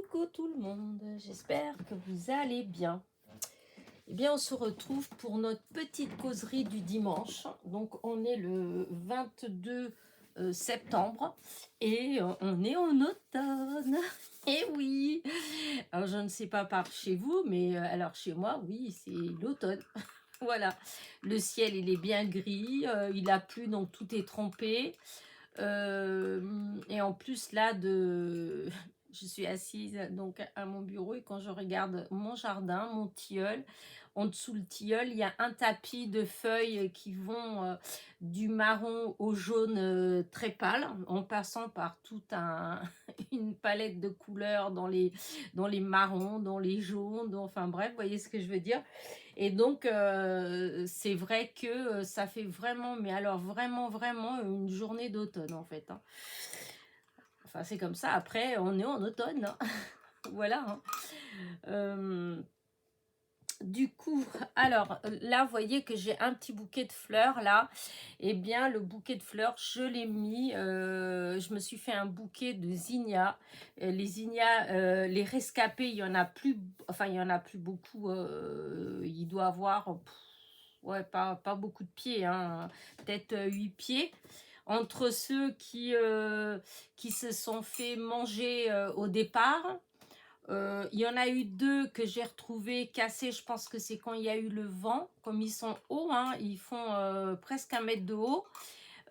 Coucou tout le monde, j'espère que vous allez bien. Eh bien, on se retrouve pour notre petite causerie du dimanche. Donc, on est le 22 septembre et on est en automne. Et oui, alors je ne sais pas par chez vous, mais alors chez moi, oui, c'est l'automne. Voilà, le ciel, il est bien gris, il a plu, donc tout est trempé. Et en plus, là, je suis assise donc à mon bureau et quand je regarde mon jardin, mon tilleul, en dessous le tilleul, il y a un tapis de feuilles qui vont du marron au jaune très pâle, en passant par toute une palette de couleurs dans les marrons, dans les jaunes, enfin bref, vous voyez ce que je veux dire. Et donc, c'est vrai que ça fait vraiment, mais alors vraiment, vraiment une journée d'automne en fait, hein. Enfin, c'est comme ça. Après, on est en automne, hein. Voilà, hein. Du coup, alors là, vous voyez que j'ai un petit bouquet de fleurs là. Eh bien, le bouquet de fleurs, je l'ai mis. Je me suis fait un bouquet de zinnias. Les zinnias, les rescapés, il y en a plus. Enfin, il y en a plus beaucoup. Il doit avoir, ouais, pas beaucoup de pieds, hein. Peut-être 8 pieds. Entre ceux qui se sont fait manger au départ. Il y en a eu deux que j'ai retrouvés cassés. Je pense que c'est quand il y a eu le vent. Comme ils sont hauts, hein, ils font presque 1 mètre de haut.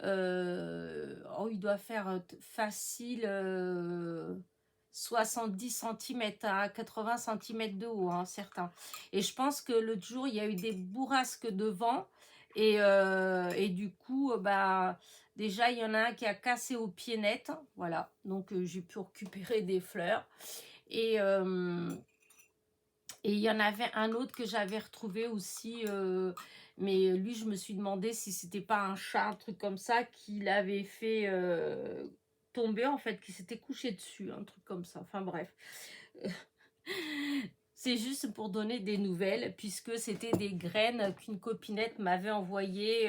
Il doit faire facile 70 cm à 80 cm de haut, hein, certains. Et je pense que l'autre jour, il y a eu des bourrasques de vent. Et du coup, bah, déjà, il y en a un qui a cassé au pied net. Voilà, donc j'ai pu récupérer des fleurs. Et il y en avait un autre que j'avais retrouvé aussi, mais lui, je me suis demandé si c'était pas un chat, un truc comme ça, qui l'avait fait tomber, en fait, qui s'était couché dessus, un truc comme ça. Enfin bref. C'est juste pour donner des nouvelles, puisque c'était des graines qu'une copinette m'avait envoyées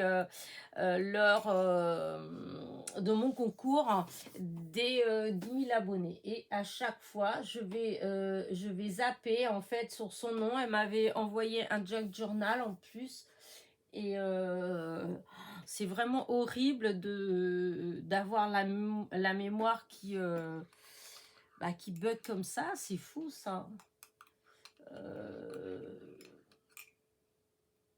lors de mon concours des 10 000 abonnés. Et à chaque fois, je vais zapper en fait sur son nom. Elle m'avait envoyé un junk journal en plus. Et c'est vraiment horrible d'avoir la mémoire qui bug comme ça. C'est fou ça.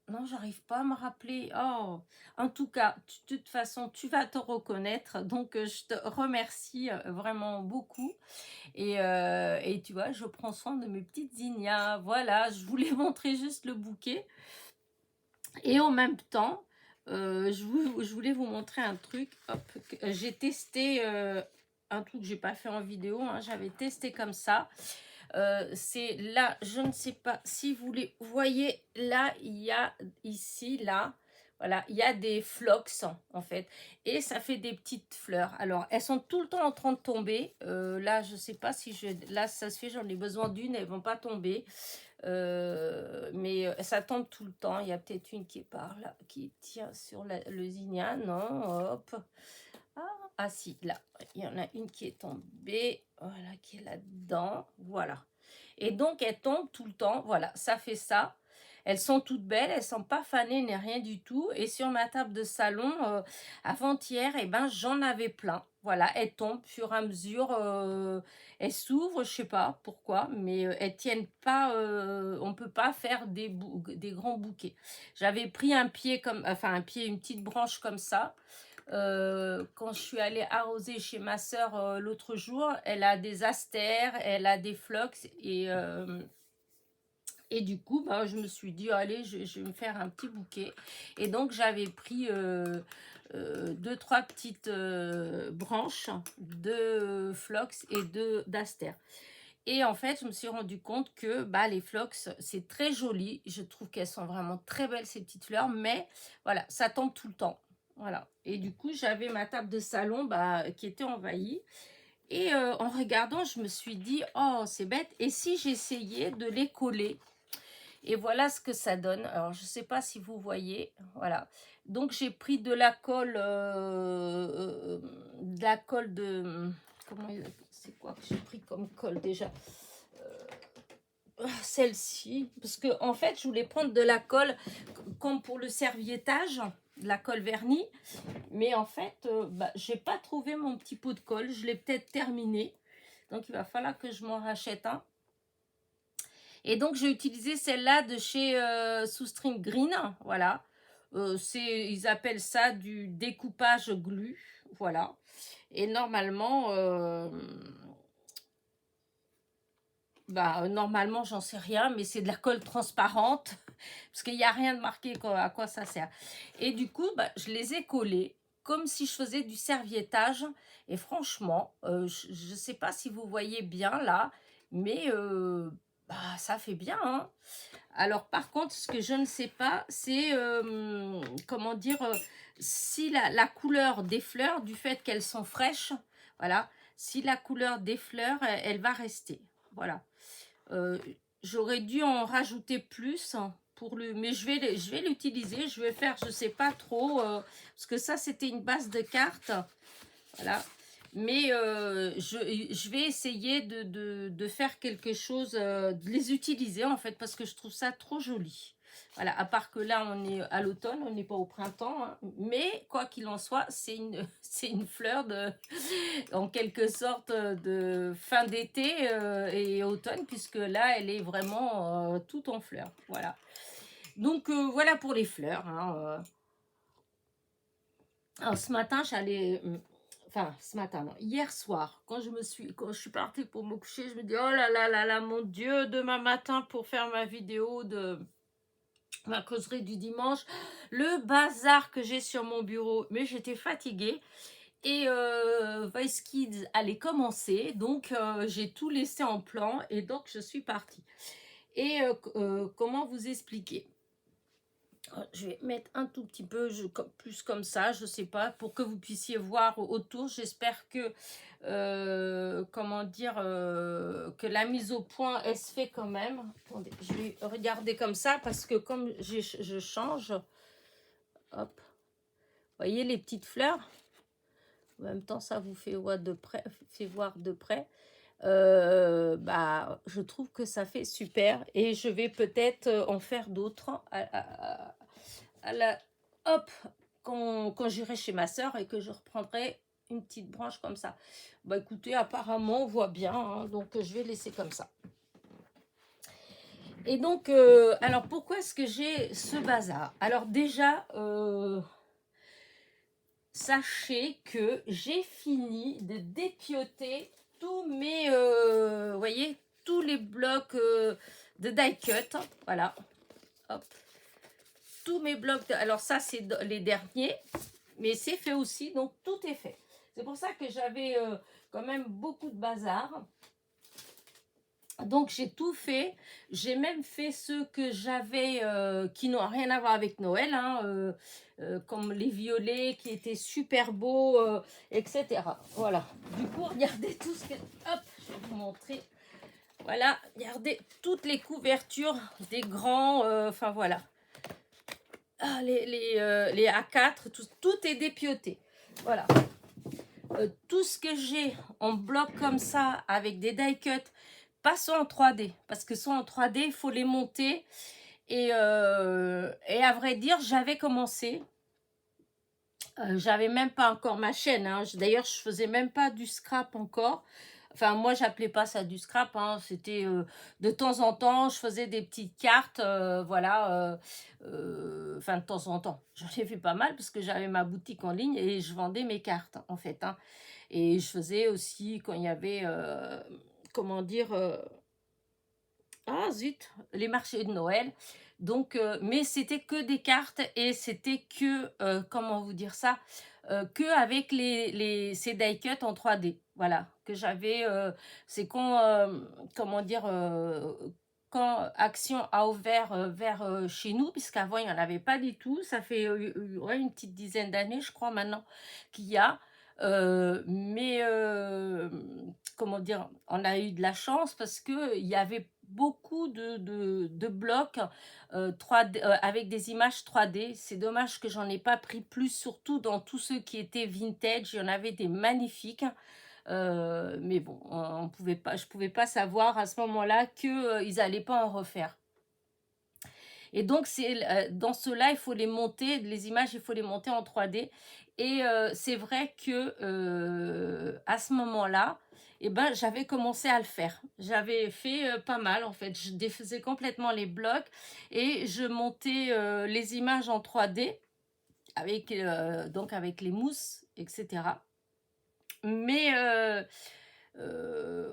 Non, j'arrive pas à me rappeler. Oh, en tout cas, de toute façon, tu vas te reconnaître. Donc, je te remercie vraiment beaucoup. Et tu vois, je prends soin de mes petites zinnias. Voilà, je voulais montrer juste le bouquet. Et en même temps, je voulais vous montrer un truc. Hop, j'ai testé un truc que j'ai pas fait en vidéo, hein. J'avais testé comme ça. C'est là, je ne sais pas si vous les voyez, là, il y a ici, là, voilà, il y a des phlox en fait, et ça fait des petites fleurs. Alors, elles sont tout le temps en train de tomber. Là, je ne sais pas si là, ça se fait, j'en ai besoin d'une, elles ne vont pas tomber. Mais ça tombe tout le temps. Il y a peut-être une qui est par là, qui tient sur le zinnia. Non, hop. Ah si, là, il y en a une qui est tombée, voilà, qui est là-dedans, voilà. Et donc, elles tombent tout le temps, voilà, ça fait ça. Elles sont toutes belles, elles sont pas fanées ni rien du tout. Et sur ma table de salon, avant-hier, eh ben, j'en avais plein. Voilà, elles tombent au fur et à mesure, elles s'ouvrent, je sais pas pourquoi, mais elles tiennent pas, on peut pas faire des grands bouquets. J'avais pris un pied comme, enfin un pied, une petite branche comme ça. Quand je suis allée arroser chez ma soeur l'autre jour, elle a des astères, elle a des phlox et du coup, bah, je me suis dit, allez, je vais me faire un petit bouquet. Et donc, j'avais pris 2-3 petites branches de phlox et d'astères. Et en fait, je me suis rendu compte que bah, les phlox, c'est très joli. Je trouve qu'elles sont vraiment très belles, ces petites fleurs. Mais voilà, ça tombe tout le temps. Voilà. Et du coup, j'avais ma table de salon qui était envahie. Et en regardant, je me suis dit, oh, c'est bête. Et si j'essayais de les coller? Et voilà ce que ça donne. Alors, je ne sais pas si vous voyez. Voilà. Donc, j'ai pris de la colle, de... Comment c'est quoi que j'ai pris comme colle déjà? celle-ci, parce que en fait, je voulais prendre de la colle comme pour le serviettage, de la colle vernis, mais en fait, j'ai pas trouvé mon petit pot de colle. Je l'ai peut-être terminé, donc il va falloir que je m'en rachète un. Et donc, j'ai utilisé celle-là de chez Soustring Green, voilà. Ils appellent ça du découpage glu, voilà. Et normalement, normalement, j'en sais rien, mais c'est de la colle transparente, parce qu'il n'y a rien de marqué à quoi ça sert. Et du coup, je les ai collés, comme si je faisais du serviettage. Et franchement, je ne sais pas si vous voyez bien là, mais ça fait bien, hein. Alors, par contre, ce que je ne sais pas, c'est, comment dire, si la couleur des fleurs, du fait qu'elles sont fraîches, voilà, si la couleur des fleurs, elle va rester. Voilà. Euh, J'aurais dû en rajouter plus mais je vais l'utiliser. Je vais faire, je sais pas trop, parce que ça, c'était une base de cartes. Voilà. Mais je vais essayer de faire quelque chose, de les utiliser en fait, parce que je trouve ça trop joli. Voilà, à part que là, on est à l'automne, on n'est pas au printemps, hein. Mais quoi qu'il en soit, c'est une fleur en quelque sorte de fin d'été et automne, puisque là, elle est vraiment toute en fleurs. Voilà. Donc, voilà pour les fleurs, hein. Alors, ce matin, enfin, ce matin, non, hier soir, quand je suis partie pour me coucher, je me dis, oh là là là là, mon Dieu, demain matin pour faire ma vidéo de ma causerie du dimanche, le bazar que j'ai sur mon bureau, mais j'étais fatiguée. Et Vice Kids allait commencer, donc j'ai tout laissé en plan et donc je suis partie. Et comment vous expliquer? Je vais mettre un tout petit peu plus comme ça, je sais pas, pour que vous puissiez voir autour. J'espère que, comment dire, que la mise au point, elle se fait quand même. Attendez, je vais regarder comme ça parce que comme je change, hop, voyez les petites fleurs? En même temps, ça vous fait voir de près. Je trouve que ça fait super et je vais peut-être en faire d'autres hop, quand j'irai chez ma soeur et que je reprendrai une petite branche comme ça. Écoutez, apparemment on voit bien, hein, donc je vais laisser comme ça. Et donc, alors pourquoi est-ce que j'ai ce bazar? Alors déjà, sachez que j'ai fini de dépioter tous mes, voyez, tous les blocs de die cut, voilà, hop, tous mes blocs, alors ça c'est les derniers, mais c'est fait aussi, donc tout est fait. C'est pour ça que j'avais quand même beaucoup de bazar. Donc j'ai tout fait, j'ai même fait ceux que j'avais qui n'ont rien à voir avec Noël, hein, comme les violets qui étaient super beaux, etc. Voilà, du coup regardez tout ce que... Hop, je vais vous montrer. Voilà, regardez toutes les couvertures des grands, enfin voilà. Les A4, tout est dépioté. Voilà. Tout ce que j'ai en bloc comme ça, avec des die cut, pas soit en 3D, parce que soit en 3D, il faut les monter. Et à vrai dire, j'avais commencé. J'avais même pas encore ma chaîne, hein. D'ailleurs, je faisais même pas du scrap encore. Enfin, moi, j'appelais pas ça du scrap, hein. C'était de temps en temps, je faisais des petites cartes, voilà. Enfin, de temps en temps. J'en ai fait pas mal parce que j'avais ma boutique en ligne et je vendais mes cartes, en fait, hein. Et je faisais aussi quand il y avait, comment dire, ah zut, les marchés de Noël. Donc, mais c'était que des cartes et c'était que, comment vous dire ça, que avec ces die cut en 3D. Voilà, que j'avais, c'est quand, comment dire, quand Action a ouvert vers chez nous, puisqu'avant il n'y en avait pas du tout. Ça fait ouais, une petite dizaine d'années, je crois maintenant, qu'il y a. Mais comment dire, on a eu de la chance parce que il y avait beaucoup de blocs 3D, avec des images 3D. C'est dommage que j'en ai pas pris plus, surtout dans tous ceux qui étaient vintage. Il y en avait des magnifiques. Mais bon, on pouvait pas, je pouvais pas savoir à ce moment-là que ils allaient pas en refaire. Et donc, dans ceux-là, il faut les monter, les images, il faut les monter en 3D. Et c'est vrai que à ce moment-là, eh ben, j'avais commencé à le faire. J'avais fait pas mal, en fait. Je défaisais complètement les blocs et je montais les images en 3D avec, donc avec les mousses, etc. Mais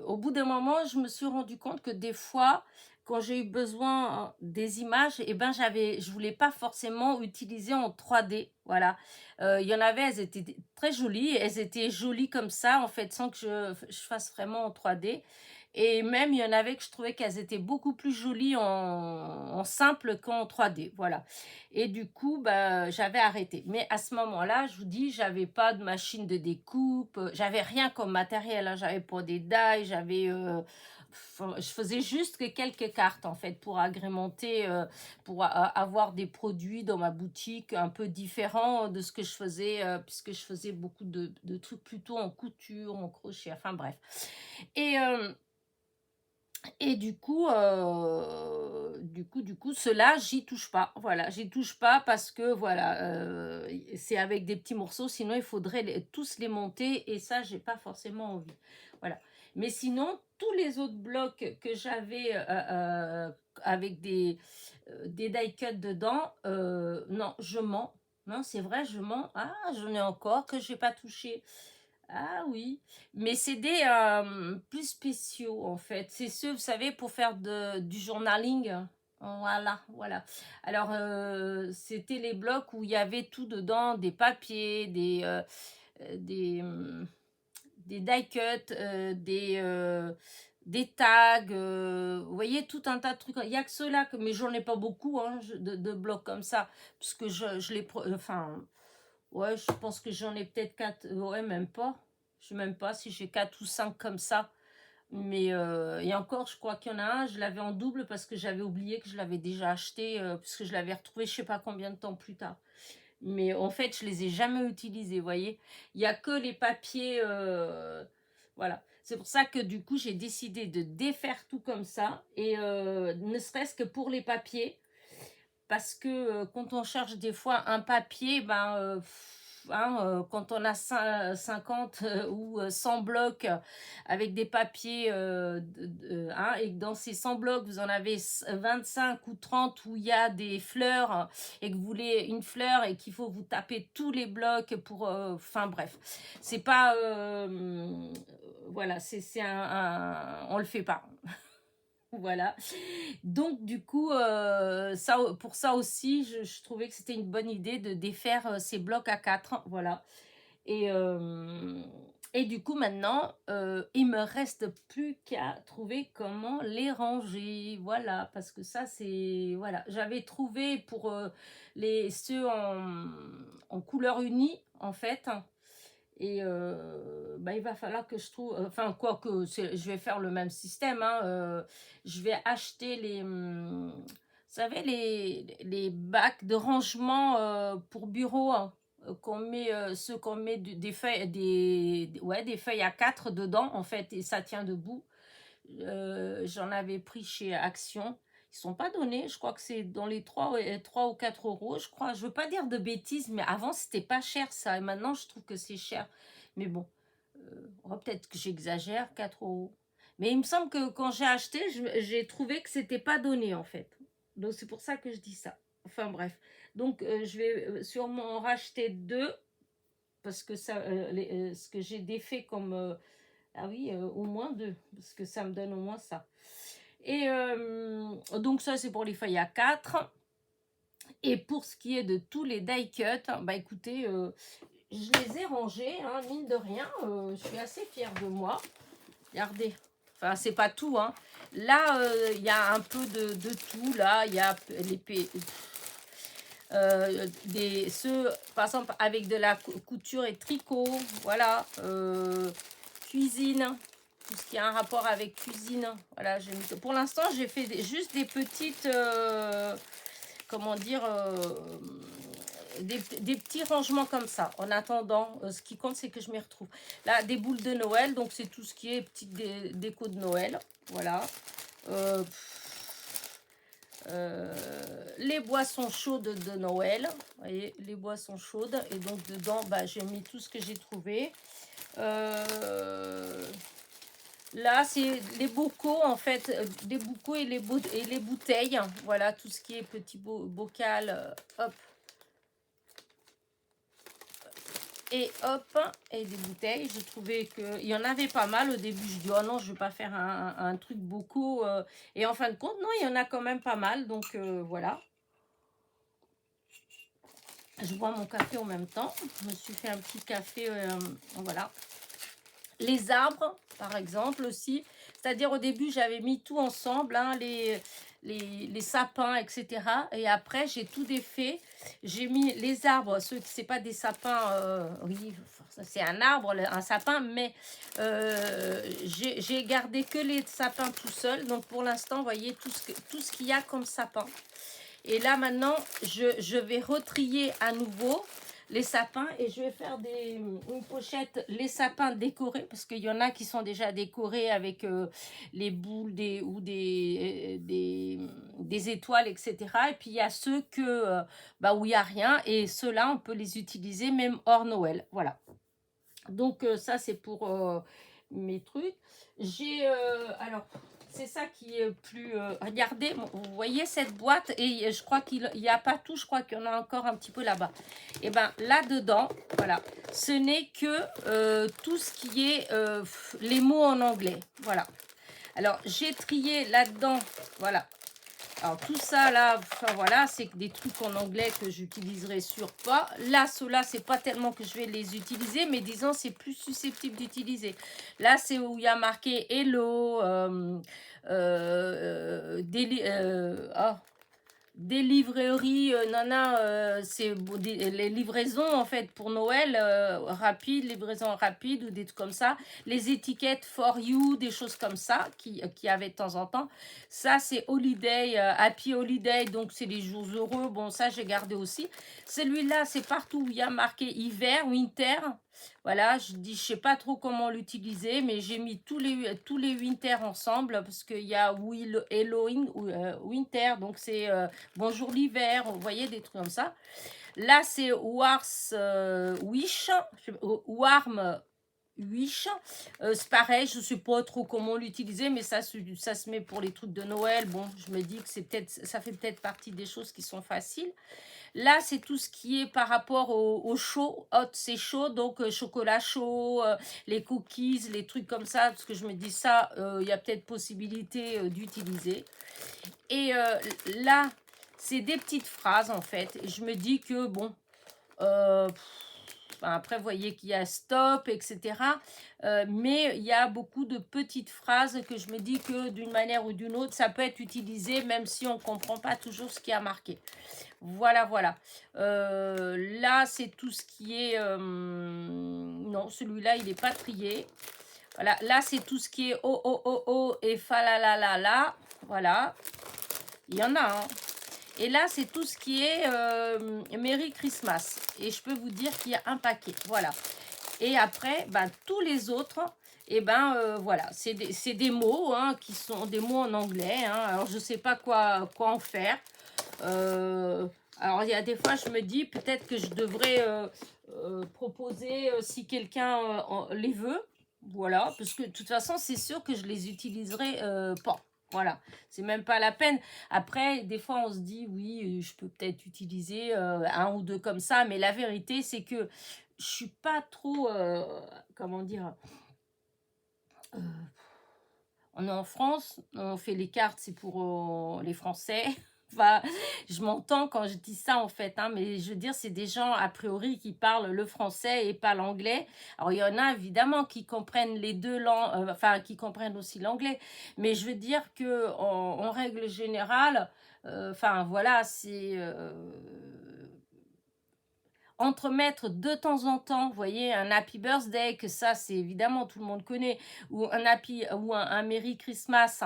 au bout d'un moment, je me suis rendu compte que des fois, quand j'ai eu besoin des images, eh ben, je voulais pas forcément utiliser en 3D. Voilà. Il y en avait, elles étaient très jolies. Elles étaient jolies comme ça, en fait, sans que je fasse vraiment en 3D. Et même, il y en avait que je trouvais qu'elles étaient beaucoup plus jolies en simple qu'en 3D. Voilà. Et du coup, bah, j'avais arrêté. Mais à ce moment-là, je vous dis, j'avais pas de machine de découpe, j'avais rien comme matériel, hein. J'avais pas des die, je faisais juste que quelques cartes en fait pour agrémenter, pour avoir des produits dans ma boutique un peu différents de ce que je faisais, puisque je faisais beaucoup de trucs plutôt en couture, en crochet, enfin bref. Et et du coup, cela, j'y touche pas. Voilà, j'y touche pas parce que voilà, c'est avec des petits morceaux. Sinon, il faudrait tous les monter et ça, j'ai pas forcément envie. Voilà. Mais sinon, tous les autres blocs que j'avais avec des die cuts dedans, non, je mens. Non, c'est vrai, je mens. Ah, j'en ai encore que j'ai pas touché. Ah oui, mais c'est des plus spéciaux en fait. C'est ceux, vous savez, pour faire du journaling. Voilà, voilà. Alors, c'était les blocs où il y avait tout dedans, des papiers, des die cuts, des tags, vous voyez, tout un tas de trucs. Il n'y a que ceux-là, mais j'en ai pas beaucoup hein, de blocs comme ça, parce que je les... Enfin, ouais, je pense que j'en ai peut-être 4, ouais, même pas. Je sais même pas si j'ai 4 ou 5 comme ça. Mais, et encore, je crois qu'il y en a un, je l'avais en double parce que j'avais oublié que je l'avais déjà acheté, puisque je l'avais retrouvé je sais pas combien de temps plus tard. Mais en fait, je les ai jamais utilisés, vous voyez. Il y a que les papiers, voilà. C'est pour ça que du coup, j'ai décidé de défaire tout comme ça. Et ne serait-ce que pour les papiers, parce que quand on cherche des fois un papier, ben, quand on a 50 ou 100 blocs avec des papiers, et que dans ces 100 blocs, vous en avez 25 ou 30 où il y a des fleurs et que vous voulez une fleur et qu'il faut vous taper tous les blocs pour... Enfin bref, c'est pas... voilà, on le fait pas. Voilà. Donc, du coup, pour ça aussi, je trouvais que c'était une bonne idée de défaire ces blocs à 4. Voilà. Et, euh, et du coup, maintenant, il me reste plus qu'à trouver comment les ranger. Voilà. Parce que ça, c'est. Voilà. J'avais trouvé pour ceux en couleur unie, en fait. Et bah, il va falloir que je trouve, enfin quoi que je vais faire le même système, hein, je vais acheter vous savez, les bacs de rangement pour bureau, hein, ceux qu'on met des feuilles, ouais, des feuilles à 4 dedans, en fait, et ça tient debout. J'en avais pris chez Action. Ils sont pas donnés, je crois que c'est dans les 3 ou 4 euros, je crois. Je veux pas dire de bêtises, mais avant c'était pas cher ça, et maintenant je trouve que c'est cher. Mais bon, peut-être que j'exagère, 4 euros. Mais il me semble que quand j'ai acheté, j'ai trouvé que c'était pas donné en fait. Donc c'est pour ça que je dis ça. Enfin bref. Donc je vais sûrement en racheter 2, parce que ça, ce que j'ai défait comme... ah oui, au moins 2, parce que ça me donne au moins ça. Et donc ça, c'est pour les feuilles à 4. Et pour ce qui est de tous les die cuts, bah écoutez, je les ai rangés, hein, mine de rien. Je suis assez fière de moi. Regardez. Enfin, c'est pas tout, hein. Là, il y a un peu de tout. Là, il y a ceux, par exemple, avec de la couture et tricot. Voilà. Cuisine. Tout ce qui a un rapport avec cuisine. Voilà, pour l'instant, j'ai fait juste des petites... comment dire, des petits rangements comme ça. En attendant, ce qui compte, c'est que je m'y retrouve. Là, des boules de Noël, donc c'est tout ce qui est petite déco de Noël. Voilà. Euh, les boissons chaudes de Noël. Vous voyez, les boissons chaudes. Et donc, dedans, bah, j'ai mis tout ce que j'ai trouvé. Là, c'est les bocaux, en fait, les bocaux et les bouteilles. Voilà, tout ce qui est petit bocal, hop, et hop, et des bouteilles. Je trouvais qu'il y en avait pas mal au début. Je dis, oh non, je ne vais pas faire un truc bocaux. Et en fin de compte, non, il y en a quand même pas mal. Donc, voilà. Je bois mon café en même temps. Je me suis fait un petit café, voilà. Les arbres, par exemple, aussi. C'est-à-dire, au début, j'avais mis tout ensemble, hein, les sapins, etc. Et après, j'ai tout défait. J'ai mis les arbres, ceux qui c'est pas des sapins, oui, c'est un arbre, un sapin, mais j'ai gardé que les sapins tout seuls. Donc, pour l'instant, vous voyez tout ce qu'il y a comme sapin. Et là, maintenant, je vais retrier à nouveau les sapins et je vais faire une pochette, les sapins décorés, parce qu'il y en a qui sont déjà décorés avec les boules des étoiles, etc. Et puis, il y a ceux où il n'y a rien et ceux-là, on peut les utiliser même hors Noël. Voilà. Donc, ça, c'est pour mes trucs. J'ai, alors, c'est ça qui est plus... regardez, vous voyez cette boîte et je crois qu'il n'y a pas tout, je crois qu'il y en a encore un petit peu là-bas. Et bien, là-dedans, voilà, ce n'est que tout ce qui est les mots en anglais. Voilà. Alors, j'ai trié là-dedans, voilà. Alors, tout ça, là, enfin, voilà, c'est des trucs en anglais que j'utiliserai sur pas. Là, ceux-là, c'est pas tellement que je vais les utiliser, mais disons, c'est plus susceptible d'utiliser. Là, c'est où il y a marqué Hello, des librairies, c'est les livraisons en fait pour Noël, rapides, livraison rapide ou des trucs comme ça. Les étiquettes for you, des choses comme ça qui avaient de temps en temps. Ça c'est holiday, happy holiday, donc c'est les jours heureux. Bon, ça j'ai gardé aussi. Celui-là, c'est partout où il y a marqué hiver, winter. Voilà, je sais pas trop comment l'utiliser, mais j'ai mis tous les winter ensemble parce qu'il y a Halloween, winter, donc c'est bonjour l'hiver, vous voyez, des trucs comme ça. Là, c'est Warm Wish. C'est pareil, je ne sais pas trop comment l'utiliser, mais ça se met pour les trucs de Noël. Bon, je me dis que ça fait peut-être partie des choses qui sont faciles. Là, c'est tout ce qui est par rapport au chaud. Hot, c'est chaud, donc chocolat chaud, les cookies, les trucs comme ça, parce que je me dis ça, il y a peut-être possibilité d'utiliser. Et là, c'est des petites phrases, en fait. Et je me dis que, bon, après, vous voyez qu'il y a stop, etc. Mais il y a beaucoup de petites phrases que je me dis que d'une manière ou d'une autre, ça peut être utilisé, même si on ne comprend pas toujours ce qui a marqué. Voilà, voilà. Là, c'est tout ce qui est... non, celui-là, il n'est pas trié. Voilà, là, c'est tout ce qui est oh, oh, oh, oh et fa la la la la. Voilà. Il y en a, hein. Et là, c'est tout ce qui est Merry Christmas. Et je peux vous dire qu'il y a un paquet. Voilà. Et après, tous les autres, voilà, c'est des mots, hein, qui sont des mots en anglais. Hein. Alors, je ne sais pas quoi en faire. Alors, il y a des fois, je me dis peut-être que je devrais proposer si quelqu'un les veut. Voilà, parce que de toute façon, c'est sûr que je les utiliserai pas. Voilà, c'est même pas la peine. Après, des fois, on se dit, oui, je peux peut-être utiliser un ou deux comme ça, mais la vérité, c'est que je suis pas trop, comment dire, on est en France, on fait les cartes, c'est pour les Français. Enfin, je m'entends quand je dis ça en fait, hein, mais je veux dire, c'est des gens a priori qui parlent le français et pas l'anglais. Alors, il y en a évidemment qui comprennent les deux langues, enfin, qui comprennent aussi l'anglais, mais je veux dire que en règle générale, enfin, voilà, c'est... entremettre de temps en temps, vous voyez, un Happy Birthday, que ça, c'est évidemment, tout le monde connaît, ou un Merry Christmas,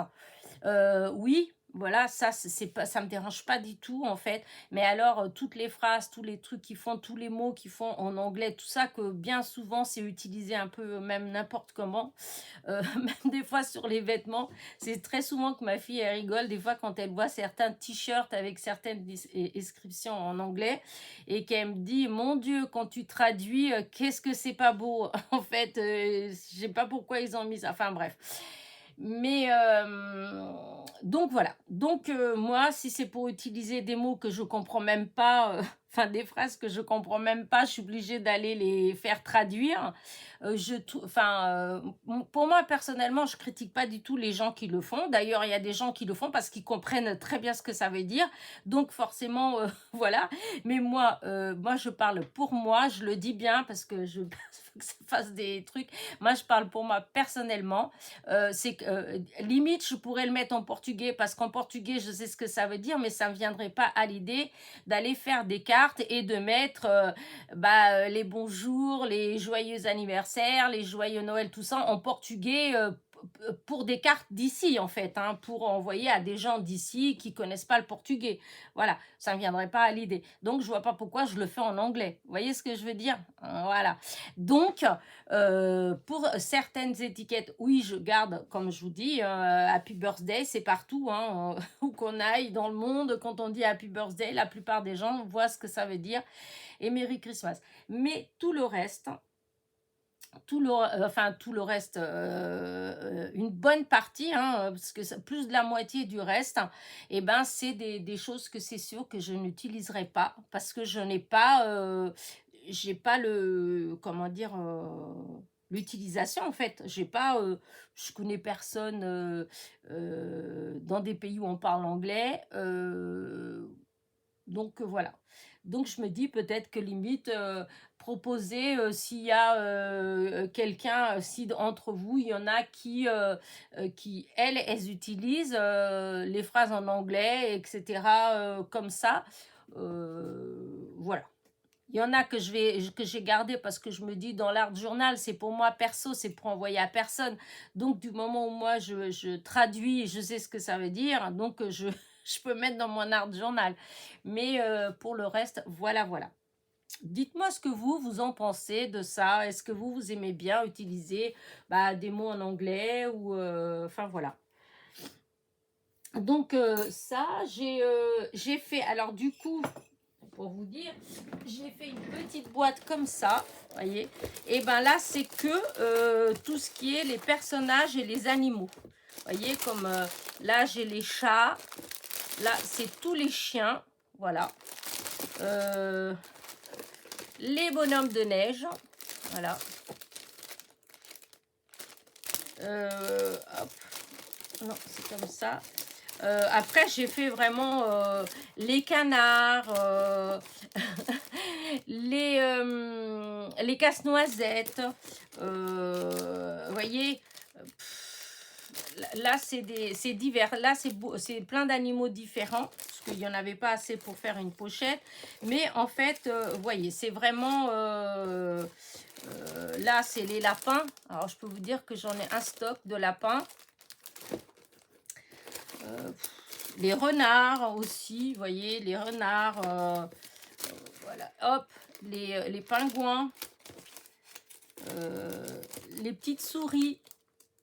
oui, Voilà, ça, c'est pas, ça me dérange pas du tout, en fait. Mais alors, toutes les phrases, tous les trucs qu'ils font, tous les mots qu'ils font en anglais, tout ça, que bien souvent, c'est utilisé un peu, même n'importe comment. Même des fois sur les vêtements, c'est très souvent que ma fille, elle rigole, des fois quand elle voit certains t-shirts avec certaines inscriptions en anglais, et qu'elle me dit, mon Dieu, quand tu traduis, qu'est-ce que c'est pas beau. En fait, je sais pas pourquoi ils ont mis ça. Enfin bref. Mais donc voilà. Donc moi, si c'est pour utiliser des mots que je comprends même pas, enfin des phrases que je comprends même pas, je suis obligée d'aller les faire traduire. Enfin, pour moi personnellement, je critique pas du tout les gens qui le font. D'ailleurs, il y a des gens qui le font parce qu'ils comprennent très bien ce que ça veut dire. Donc forcément, voilà. Mais moi, je parle pour moi. Je le dis bien parce que je faut que ça fasse des trucs. Moi, je parle pour moi personnellement. C'est que limite, je pourrais le mettre en portugais parce qu'en portugais, je sais ce que ça veut dire, mais ça ne me viendrait pas à l'idée d'aller faire des cartes et de mettre les bonjours, les joyeux anniversaires, les joyeux Noël, tout ça en portugais. Pour des cartes d'ici en fait, hein, pour envoyer à des gens d'ici qui connaissent pas le portugais. Voilà, ça ne me viendrait pas à l'idée. Donc je vois pas pourquoi je le fais en anglais. Vous voyez ce que je veux dire? Voilà. Donc pour certaines étiquettes, oui, je garde, comme je vous dis, Happy Birthday, c'est partout, hein, où qu'on aille dans le monde, quand on dit Happy Birthday, la plupart des gens voient ce que ça veut dire, et Merry Christmas. Mais tout le reste, tout le reste, une bonne partie, hein, parce que plus de la moitié du reste, et ben, c'est des choses que c'est sûr que je n'utiliserai pas, parce que je n'ai pas, j'ai pas le, comment dire, l'utilisation en fait. J'ai pas, je connais personne dans des pays où on parle anglais, donc voilà. Donc je me dis peut-être que limite proposer s'il y a quelqu'un, si entre vous il y en a qui elles utilisent les phrases en anglais, etc. Comme ça. Voilà. Il y en a que j'ai gardé parce que je me dis dans l'art journal, c'est pour moi perso, c'est pour envoyer à personne. Donc du moment où moi je traduis, je sais ce que ça veut dire, donc je peux mettre dans mon art journal. Mais pour le reste, voilà, voilà. Dites-moi ce que vous en pensez de ça. Est-ce que vous aimez bien utiliser des mots en anglais ou enfin voilà. Donc ça, j'ai fait. Alors du coup, pour vous dire, j'ai fait une petite boîte comme ça, voyez. Et ben là, c'est que tout ce qui est les personnages et les animaux. Voyez, comme là, j'ai les chats. Là, c'est tous les chiens. Voilà. Les bonhommes de neige. Voilà. Hop. Non, c'est comme ça. Après, j'ai fait vraiment les canards, les casse-noisettes. Vous voyez, là, c'est divers. Là, c'est plein d'animaux différents, parce qu'il n'y en avait pas assez pour faire une pochette. Mais en fait, vous voyez, c'est vraiment... là, c'est les lapins. Alors, je peux vous dire que j'en ai un stock de lapins. Les renards aussi, vous voyez, les renards, voilà, hop, les pingouins, les petites souris,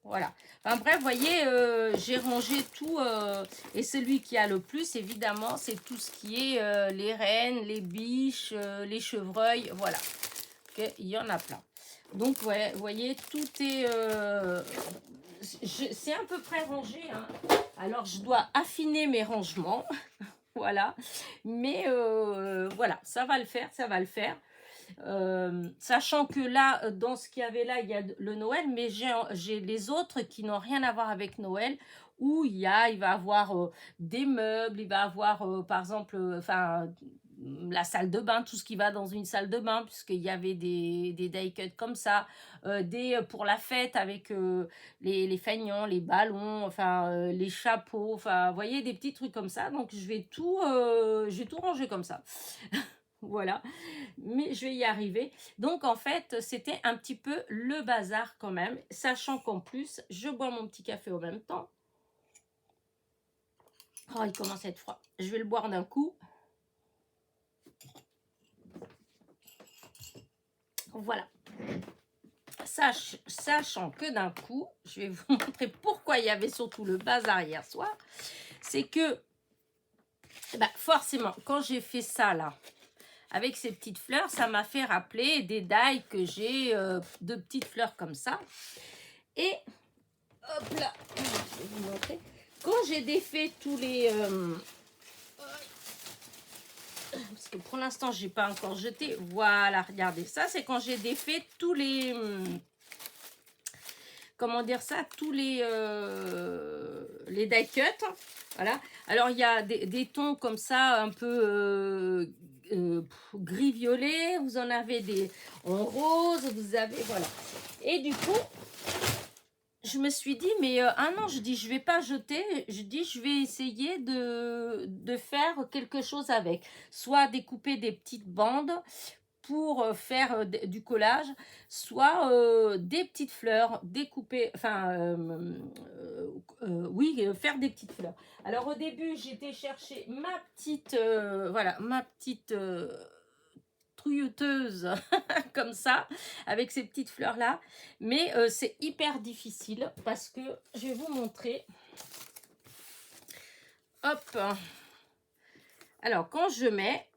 voilà. Enfin bref, vous voyez, j'ai rangé tout, et celui qui a le plus, évidemment, c'est tout ce qui est les rennes, les biches, les chevreuils, voilà. Okay, il y en a plein. Donc, ouais, vous voyez, tout est... c'est à peu près rangé, hein. Alors, je dois affiner mes rangements. Voilà. Mais voilà, ça va le faire, ça va le faire. Sachant que là, dans ce qu'il y avait là, il y a le Noël, mais j'ai les autres qui n'ont rien à voir avec Noël, où il va avoir des meubles, il va avoir, par exemple, la salle de bain, tout ce qui va dans une salle de bain, puisqu'il y avait des die cuts comme ça, pour la fête avec les feignants, les ballons, les chapeaux, vous voyez, des petits trucs comme ça. Donc je vais tout ranger comme ça. Voilà, mais je vais y arriver. Donc en fait, c'était un petit peu le bazar quand même, sachant qu'en plus, je bois mon petit café au même temps. Oh, il commence à être froid. Je vais le boire d'un coup. Voilà. Sachant que d'un coup, je vais vous montrer pourquoi il y avait surtout le bazar hier soir. C'est que, bah, forcément, quand j'ai fait ça là, avec ces petites fleurs, ça m'a fait rappeler des dailles que j'ai, de petites fleurs comme ça. Et, hop là, je vais vous montrer. Quand j'ai défait tous les... parce que pour l'instant, je n'ai pas encore jeté. Voilà, regardez. Ça, c'est quand j'ai défait tous les... comment dire ça, tous les die cuts, voilà. Alors il y a des tons comme ça un peu gris violet, vous en avez des en rose, vous avez, voilà. Et du coup je me suis dit, mais ah non, je dis, je vais pas jeter, je dis, je vais essayer de faire quelque chose avec, soit découper des petites bandes pour faire du collage, soit des petites fleurs découpées, enfin, oui, faire des petites fleurs. Alors au début, j'étais chercher ma petite, voilà, ma petite trouilleuse comme ça, avec ces petites fleurs là, mais c'est hyper difficile parce que je vais vous montrer. Hop, alors quand je mets,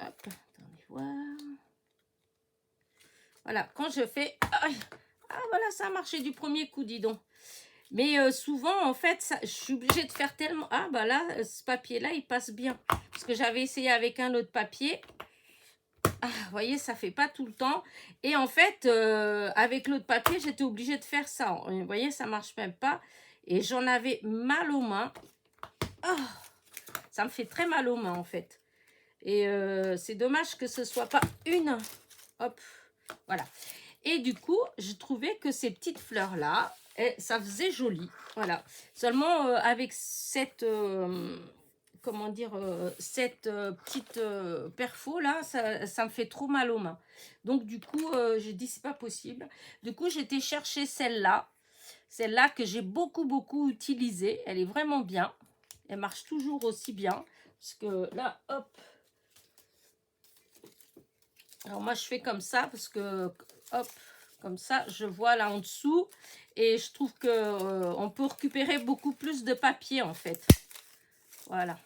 hop, attendez voir. Voilà, quand je fais... Ah, voilà, ça a marché du premier coup, dis donc. Mais souvent, en fait, ça, je suis obligée de faire tellement... Ah, bah là, ce papier-là, il passe bien. Parce que j'avais essayé avec un autre papier. Ah, vous voyez, ça fait pas tout le temps. Et en fait, avec l'autre papier, j'étais obligée de faire ça. Vous voyez, ça marche même pas. Et j'en avais mal aux mains. Oh, ça me fait très mal aux mains, en fait. Et c'est dommage que ce soit pas une... Hop, voilà. Et du coup, je trouvais que ces petites fleurs-là, ça faisait joli. Voilà. Seulement, avec cette, comment dire, cette petite perfo-là, ça me fait trop mal aux mains. Donc, du coup, j'ai dit, c'est pas possible. Du coup, j'ai été chercher celle-là. Celle-là que j'ai beaucoup, beaucoup utilisée. Elle est vraiment bien. Elle marche toujours aussi bien. Parce que là, hop. Alors, moi, je fais comme ça parce que, hop, comme ça, je vois là en dessous. Et je trouve que on peut récupérer beaucoup plus de papier, en fait. Voilà.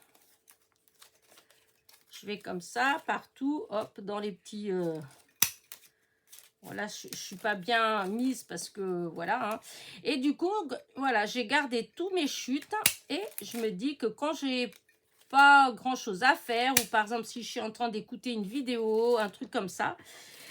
Je vais comme ça, partout, hop, dans les petits... Voilà, je ne suis pas bien mise parce que, voilà. Hein. Et du coup, voilà, j'ai gardé tous mes chutes. Et je me dis que quand j'ai pas grand-chose à faire, ou par exemple, si je suis en train d'écouter une vidéo, un truc comme ça,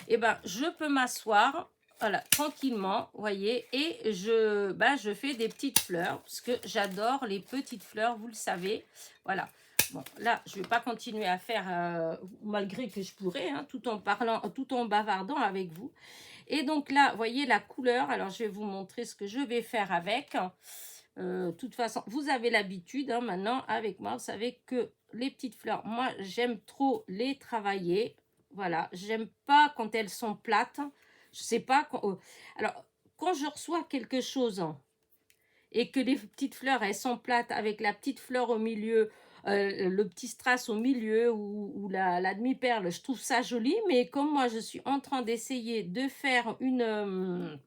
et ben, je peux m'asseoir, voilà, tranquillement, vous voyez, et je fais des petites fleurs, parce que j'adore les petites fleurs, vous le savez, voilà. Bon, là, je ne vais pas continuer à faire, malgré que je pourrais, hein, tout en parlant, tout en bavardant avec vous. Et donc là, vous voyez la couleur, alors je vais vous montrer ce que je vais faire avec. De toute façon, vous avez l'habitude, hein, maintenant, avec moi, vous savez que les petites fleurs, moi, j'aime trop les travailler. Voilà, j'aime pas quand elles sont plates. Je sais pas quand... alors, quand je reçois quelque chose et que les petites fleurs, elles sont plates avec la petite fleur au milieu, le petit strass au milieu ou la demi-perle, je trouve ça joli. Mais comme moi, je suis en train d'essayer de faire une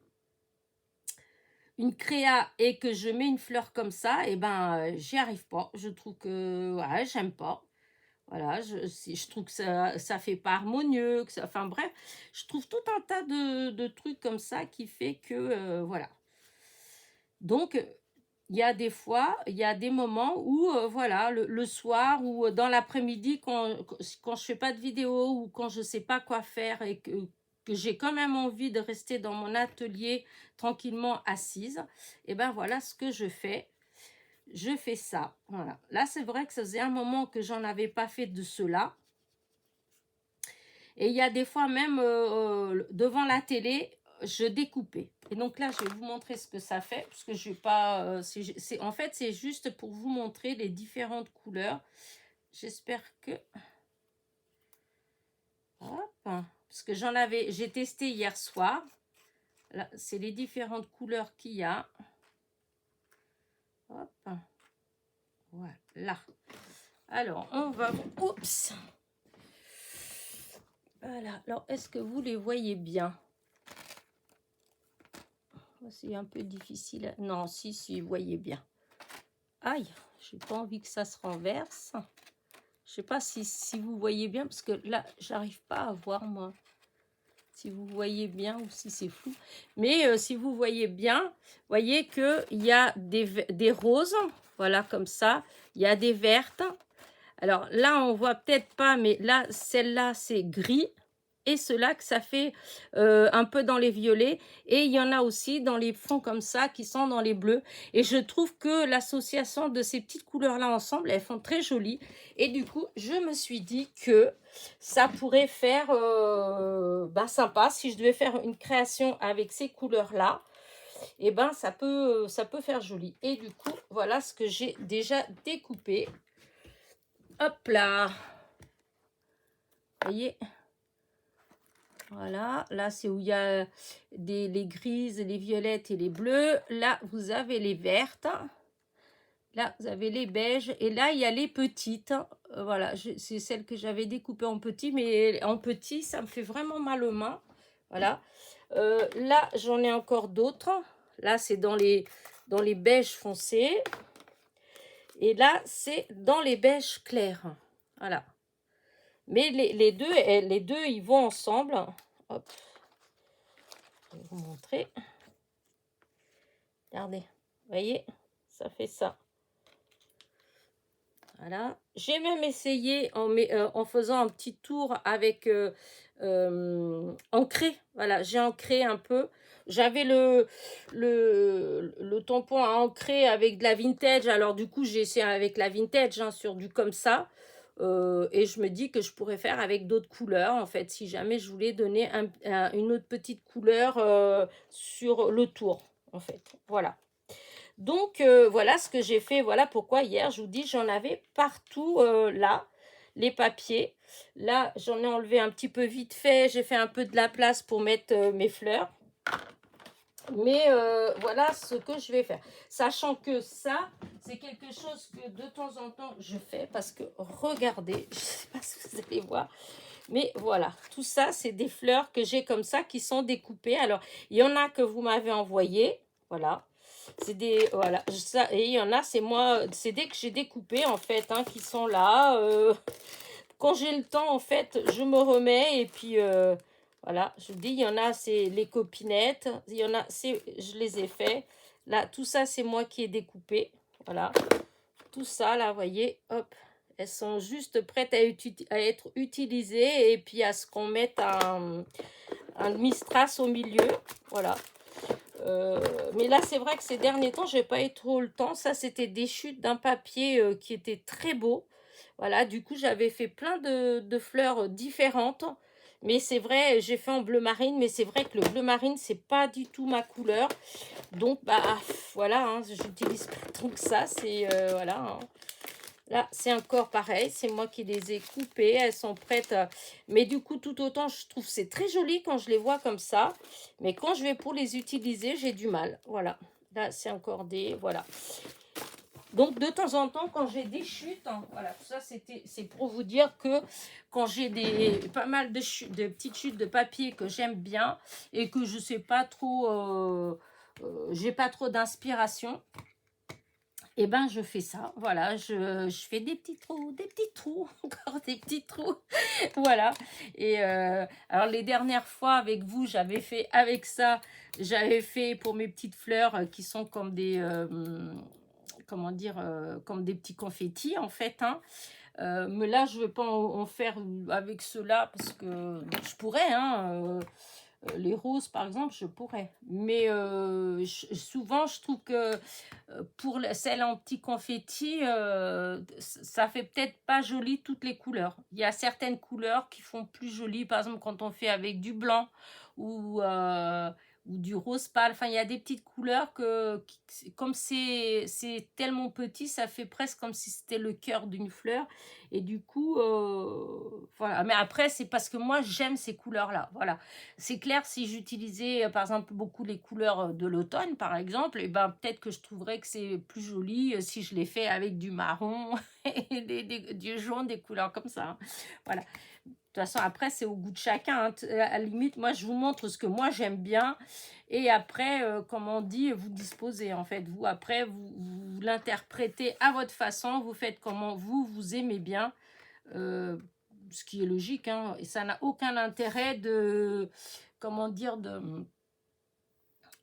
créa et que je mets une fleur comme ça, et ben, j'y arrive pas. Je trouve que, ouais, j'aime pas. Voilà, je trouve que ça fait pas harmonieux, que ça, enfin bref, je trouve tout un tas de trucs comme ça qui fait que, voilà. Donc, il y a des fois, il y a des moments où, voilà, le soir ou dans l'après-midi, quand je fais pas de vidéo ou quand je sais pas quoi faire et que j'ai quand même envie de rester dans mon atelier tranquillement assise, et ben voilà ce que je fais. Je fais ça, voilà. Là, c'est vrai que ça faisait un moment que j'en avais pas fait de cela. Et il y a des fois même devant la télé, je découpais. Et donc là, je vais vous montrer ce que ça fait. Parce que je vais pas... en fait, c'est juste pour vous montrer les différentes couleurs. J'espère que... Hop. Parce que j'ai testé hier soir. Là, c'est les différentes couleurs qu'il y a. Hop. Voilà. Là. Alors, on va... Oups. Voilà. Alors, est-ce que vous les voyez bien? C'est un peu difficile. Non, si, vous voyez bien. Aïe, j'ai pas envie que ça se renverse. Je sais pas si vous voyez bien, parce que là, j'arrive pas à voir, moi. Si vous voyez bien ou si c'est flou. Mais si vous voyez bien, voyez qu'il y a des roses, voilà, comme ça. Il y a des vertes. Alors là, on voit peut-être pas, mais là, celle-là, c'est gris. Et cela que ça fait un peu dans les violets. Et il y en a aussi dans les fonds comme ça, qui sont dans les bleus. Et je trouve que l'association de ces petites couleurs-là ensemble, elles font très jolies. Et du coup, je me suis dit que ça pourrait faire sympa. Si je devais faire une création avec ces couleurs-là, et ben ça peut faire joli. Et du coup, voilà ce que j'ai déjà découpé. Hop là. Vous voyez? Voilà, là c'est où il y a les grises, les violettes et les bleus. Là, vous avez les vertes. Là, vous avez les beiges. Et là, il y a les petites. Voilà, c'est celle que j'avais découpée en petit. Mais en petit, ça me fait vraiment mal aux mains. Voilà. Là, j'en ai encore d'autres. Là, c'est dans les beiges foncés. Et là, c'est dans les beiges clairs. Voilà. Mais les deux, ils vont ensemble. Hop. Je vais vous montrer. Regardez. Vous voyez, ça fait ça. Voilà. J'ai même essayé en faisant un petit tour avec ancré. Voilà, j'ai ancré un peu. J'avais le tampon à ancrer avec de la vintage. Alors du coup, j'ai essayé avec la vintage sur du comme ça. Et je me dis que je pourrais faire avec d'autres couleurs, en fait, si jamais je voulais donner une autre petite couleur sur le tour, en fait. Voilà. Donc, voilà ce que j'ai fait. Voilà pourquoi hier, je vous dis, j'en avais partout là, les papiers. Là, j'en ai enlevé un petit peu vite fait. J'ai fait un peu de la place pour mettre mes fleurs. Mais voilà ce que je vais faire. Sachant que ça, c'est quelque chose que de temps en temps, je fais. Parce que, regardez, je ne sais pas si vous allez voir. Mais voilà, tout ça, c'est des fleurs que j'ai comme ça qui sont découpées. Alors, il y en a que vous m'avez envoyé. Voilà. C'est des... Voilà. Ça, et il y en a, c'est moi... C'est dès que j'ai découpé, en fait, hein, qui sont là. Quand j'ai le temps, en fait, je me remets. Et puis, voilà. Je vous dis, il y en a, c'est les copinettes. Il y en a, je les ai fait. Là, tout ça, c'est moi qui ai découpé. Voilà. Tout ça, là, vous voyez, hop. Elles sont juste prêtes à être utilisées. Et puis, à ce qu'on mette un demi-strass au milieu. Voilà. Mais là, c'est vrai que ces derniers temps, j'ai pas eu trop le temps. Ça, c'était des chutes d'un papier qui était très beau. Voilà, du coup, j'avais fait plein de fleurs différentes. Mais c'est vrai, j'ai fait en bleu marine. Mais c'est vrai que le bleu marine, c'est pas du tout ma couleur. Donc, bah, voilà, hein, j'utilise pas tant que ça. C'est, voilà, hein. Là, c'est encore pareil. C'est moi qui les ai coupées. Elles sont prêtes. Mais du coup, tout autant, je trouve c'est très joli quand je les vois comme ça. Mais quand je vais pour les utiliser, j'ai du mal. Voilà. Là, c'est encore des... Voilà. Donc, de temps en temps, quand j'ai des chutes, hein, voilà, tout ça, c'est pour vous dire que quand j'ai pas mal de petites chutes de papier que j'aime bien et que je sais pas trop... j'ai pas trop d'inspiration, et ben je fais ça, voilà, je fais des petits trous, encore des petits trous, voilà. Et alors les dernières fois avec vous, j'avais fait avec ça, j'avais fait pour mes petites fleurs qui sont comme des, comment dire, comme des petits confettis en fait, hein. Mais là, je ne vais pas en faire avec ceux-là parce que je pourrais, hein, les roses, par exemple, je pourrais. Mais souvent, je trouve que pour celle en petit confetti, ça fait peut-être pas joli toutes les couleurs. Il y a certaines couleurs qui font plus joli, par exemple, quand on fait avec du blanc ou ou du rose pâle. Enfin, il y a des petites couleurs comme c'est tellement petit, ça fait presque comme si c'était le cœur d'une fleur. Et du coup, voilà. Mais après, c'est parce que moi, j'aime ces couleurs-là. Voilà. C'est clair, si j'utilisais, par exemple, beaucoup les couleurs de l'automne, par exemple, et ben, peut-être que je trouverais que c'est plus joli si je les fais avec du marron et du jaune, des couleurs comme ça, hein. Voilà. De toute façon, après, c'est au goût de chacun, hein. À la limite, moi, je vous montre ce que moi, j'aime bien. Et après, comme on dit, vous disposez, en fait. Vous, après, vous l'interprétez à votre façon. Vous faites comment vous aimez bien. euh, Ce qui est logique, hein. Et ça n'a aucun intérêt de... Comment dire de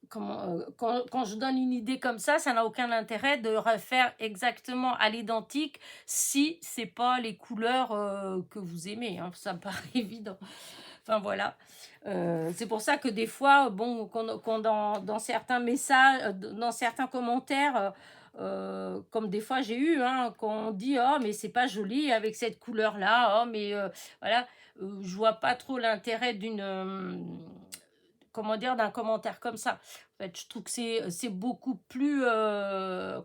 quand je donne une idée comme ça n'a aucun intérêt de refaire exactement à l'identique si c'est pas les couleurs que vous aimez, hein. Ça me paraît évident. Enfin voilà. C'est pour ça que des fois, bon, dans certains messages, dans certains commentaires, comme des fois j'ai eu, hein, quand on dit oh mais c'est pas joli avec cette couleur là, oh mais voilà, je vois pas trop l'intérêt comment dire, d'un commentaire comme ça. En fait, je trouve que c'est beaucoup plus,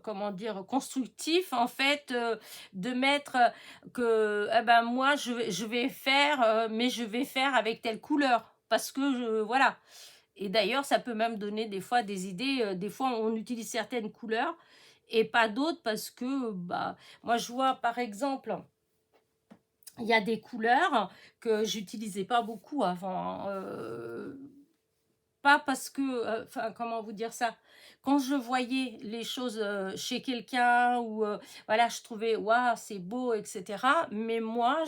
comment dire, constructif, en fait, de mettre que, eh ben, moi, je vais faire, mais je vais faire avec telle couleur. Parce que, voilà. Et d'ailleurs, ça peut même donner des fois des idées. Des fois, on utilise certaines couleurs et pas d'autres parce que, bah, moi, je vois, par exemple, il y a des couleurs que j'utilisais pas beaucoup avant, hein. Pas parce que, enfin, comment vous dire ça? Quand je voyais les choses, chez quelqu'un ou, voilà, je trouvais: «Waouh, c'est beau» et cetera. Mais moi,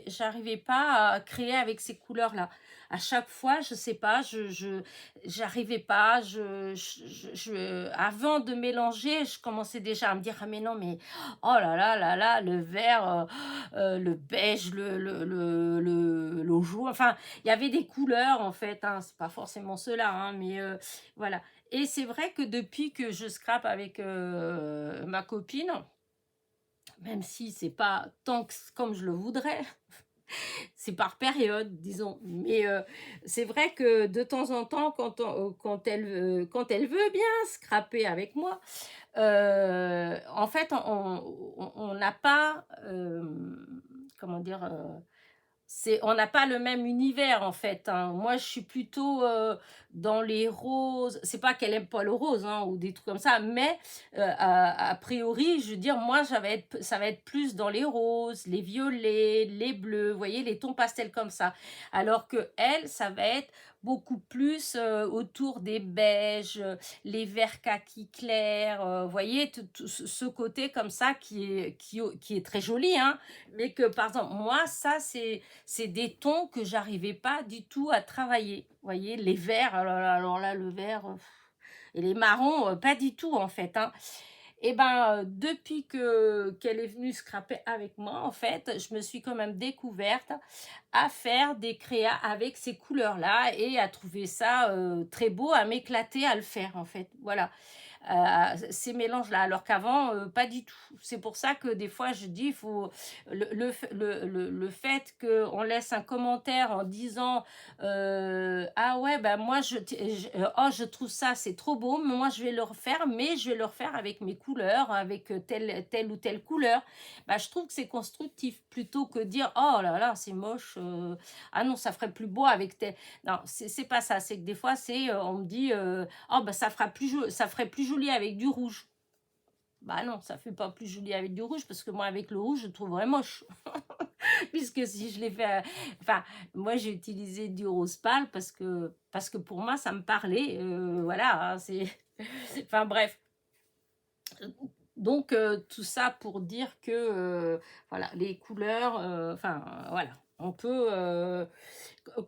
j'arrivais pas à créer avec ces couleurs-là. À chaque fois, je sais pas, j'arrivais pas, avant de mélanger, je commençais déjà à me dire: «Ah mais non, mais oh là là, le vert, le beige, le jaune», enfin, il y avait des couleurs en fait, hein, c'est pas forcément cela, hein, mais voilà. Et c'est vrai que depuis que je scrape avec ma copine, même si c'est pas tant comme je le voudrais, c'est par période, disons. Mais c'est vrai que de temps en temps, quand elle veut bien scraper avec moi, en fait, on n'a pas, comment dire, on n'a pas le même univers en fait, hein. Moi, je suis plutôt dans les roses. C'est pas qu'elle aime pas le rose, hein, ou des trucs comme ça, mais a priori, je veux dire, moi, ça va être plus dans les roses, les violets, les bleus, vous voyez, les tons pastels comme ça. Alors que elle, ça va être beaucoup plus autour des beiges, les verts kaki clairs, vous voyez, tout ce côté comme ça qui est très joli, hein, mais que par exemple, moi, ça, c'est des tons que j'arrivais pas du tout à travailler. Vous voyez, les verts, alors là, le vert, et les marrons, pas du tout en fait, hein. Et ben, depuis qu'elle est venue scraper avec moi, en fait, je me suis quand même découverte à faire des créas avec ces couleurs-là et à trouver ça très beau, à m'éclater à le faire, en fait. Voilà. Ces mélanges-là, alors qu'avant, pas du tout. C'est pour ça que des fois, je dis, il faut le fait qu'on laisse un commentaire en disant ah ouais, ben moi, oh, je trouve ça, c'est trop beau, mais moi, je vais le refaire, mais je vais le refaire avec mes couleurs, avec telle ou telle couleur. Bah, je trouve que c'est constructif plutôt que dire oh là là, c'est moche, ah non, ça ferait plus beau avec tel. Non, c'est pas ça. C'est que des fois, on me dit oh bah ça ferait plus joli avec du rouge. Bah non, ça fait pas plus joli avec du rouge parce que moi avec le rouge je trouverais moche. Puisque si je l'ai fait, enfin moi j'ai utilisé du rose pâle parce que pour moi ça me parlait, voilà, hein, c'est enfin bref. Donc tout ça pour dire que voilà, les couleurs, enfin voilà, on peut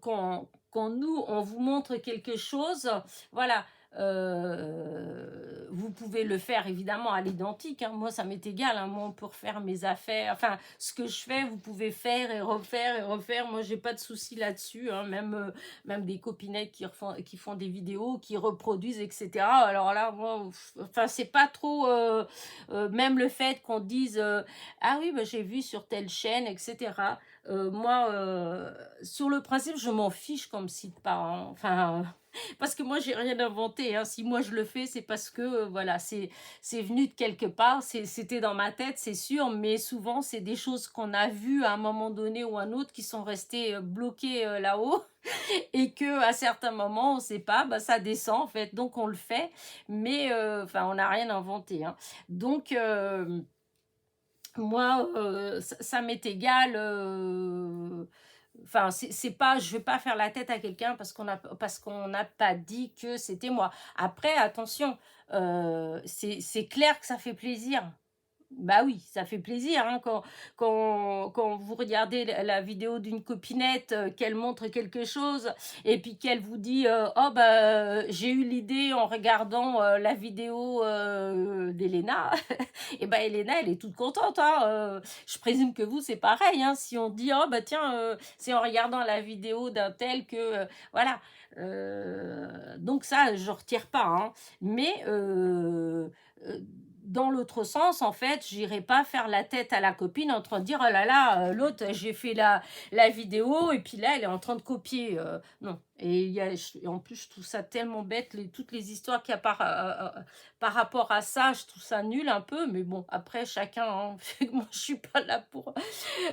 quand nous, on vous montre quelque chose, voilà, vous pouvez le faire évidemment à l'identique, hein. Moi, ça m'est égal, hein. Moi, on peut refaire mes affaires. Enfin, ce que je fais, vous pouvez faire et refaire et refaire. Moi, j'ai pas de souci là-dessus, hein. Même des copinettes qui font des vidéos, qui reproduisent, etc. Alors là, moi, enfin, c'est pas trop... même le fait qu'on dise ah oui, bah, j'ai vu sur telle chaîne, etc. moi, sur le principe, je m'en fiche comme site pas, hein. Enfin, parce que moi, j'ai rien inventé, hein. Si moi je le fais, c'est parce que, voilà, c'est venu de quelque part, c'était dans ma tête, c'est sûr, mais souvent, c'est des choses qu'on a vues à un moment donné ou un autre qui sont restées, bloquées, là-haut et que à certains moments, on sait pas, bah, ça descend en fait, donc on le fait, mais enfin, on n'a rien inventé, hein. Donc moi, ça m'est égal, enfin, c'est pas je vais pas faire la tête à quelqu'un parce qu'on n'a pas dit que c'était moi. Après attention, c'est clair que ça fait plaisir. Bah oui, ça fait plaisir, hein, quand vous regardez la vidéo d'une copinette, qu'elle montre quelque chose et puis qu'elle vous dit, «Oh bah, j'ai eu l'idée en regardant, la vidéo, d'Elena». Et bah, Elena, elle est toute contente, hein, je présume que vous, c'est pareil, hein. Si on dit: «Oh bah tiens, c'est en regardant la vidéo d'un tel que», voilà, donc ça, je retire pas, hein. Mais dans l'autre sens, en fait, j'irai pas faire la tête à la copine en train de dire: «Oh là là, l'autre, j'ai fait la vidéo et puis là, elle est en train de copier», non. Et il y a ch en plus, je trouve ça tellement bête, toutes les histoires qu'il y a par rapport à ça, je trouve ça nul un peu, mais bon, après chacun, hein, moi je suis pas là pour,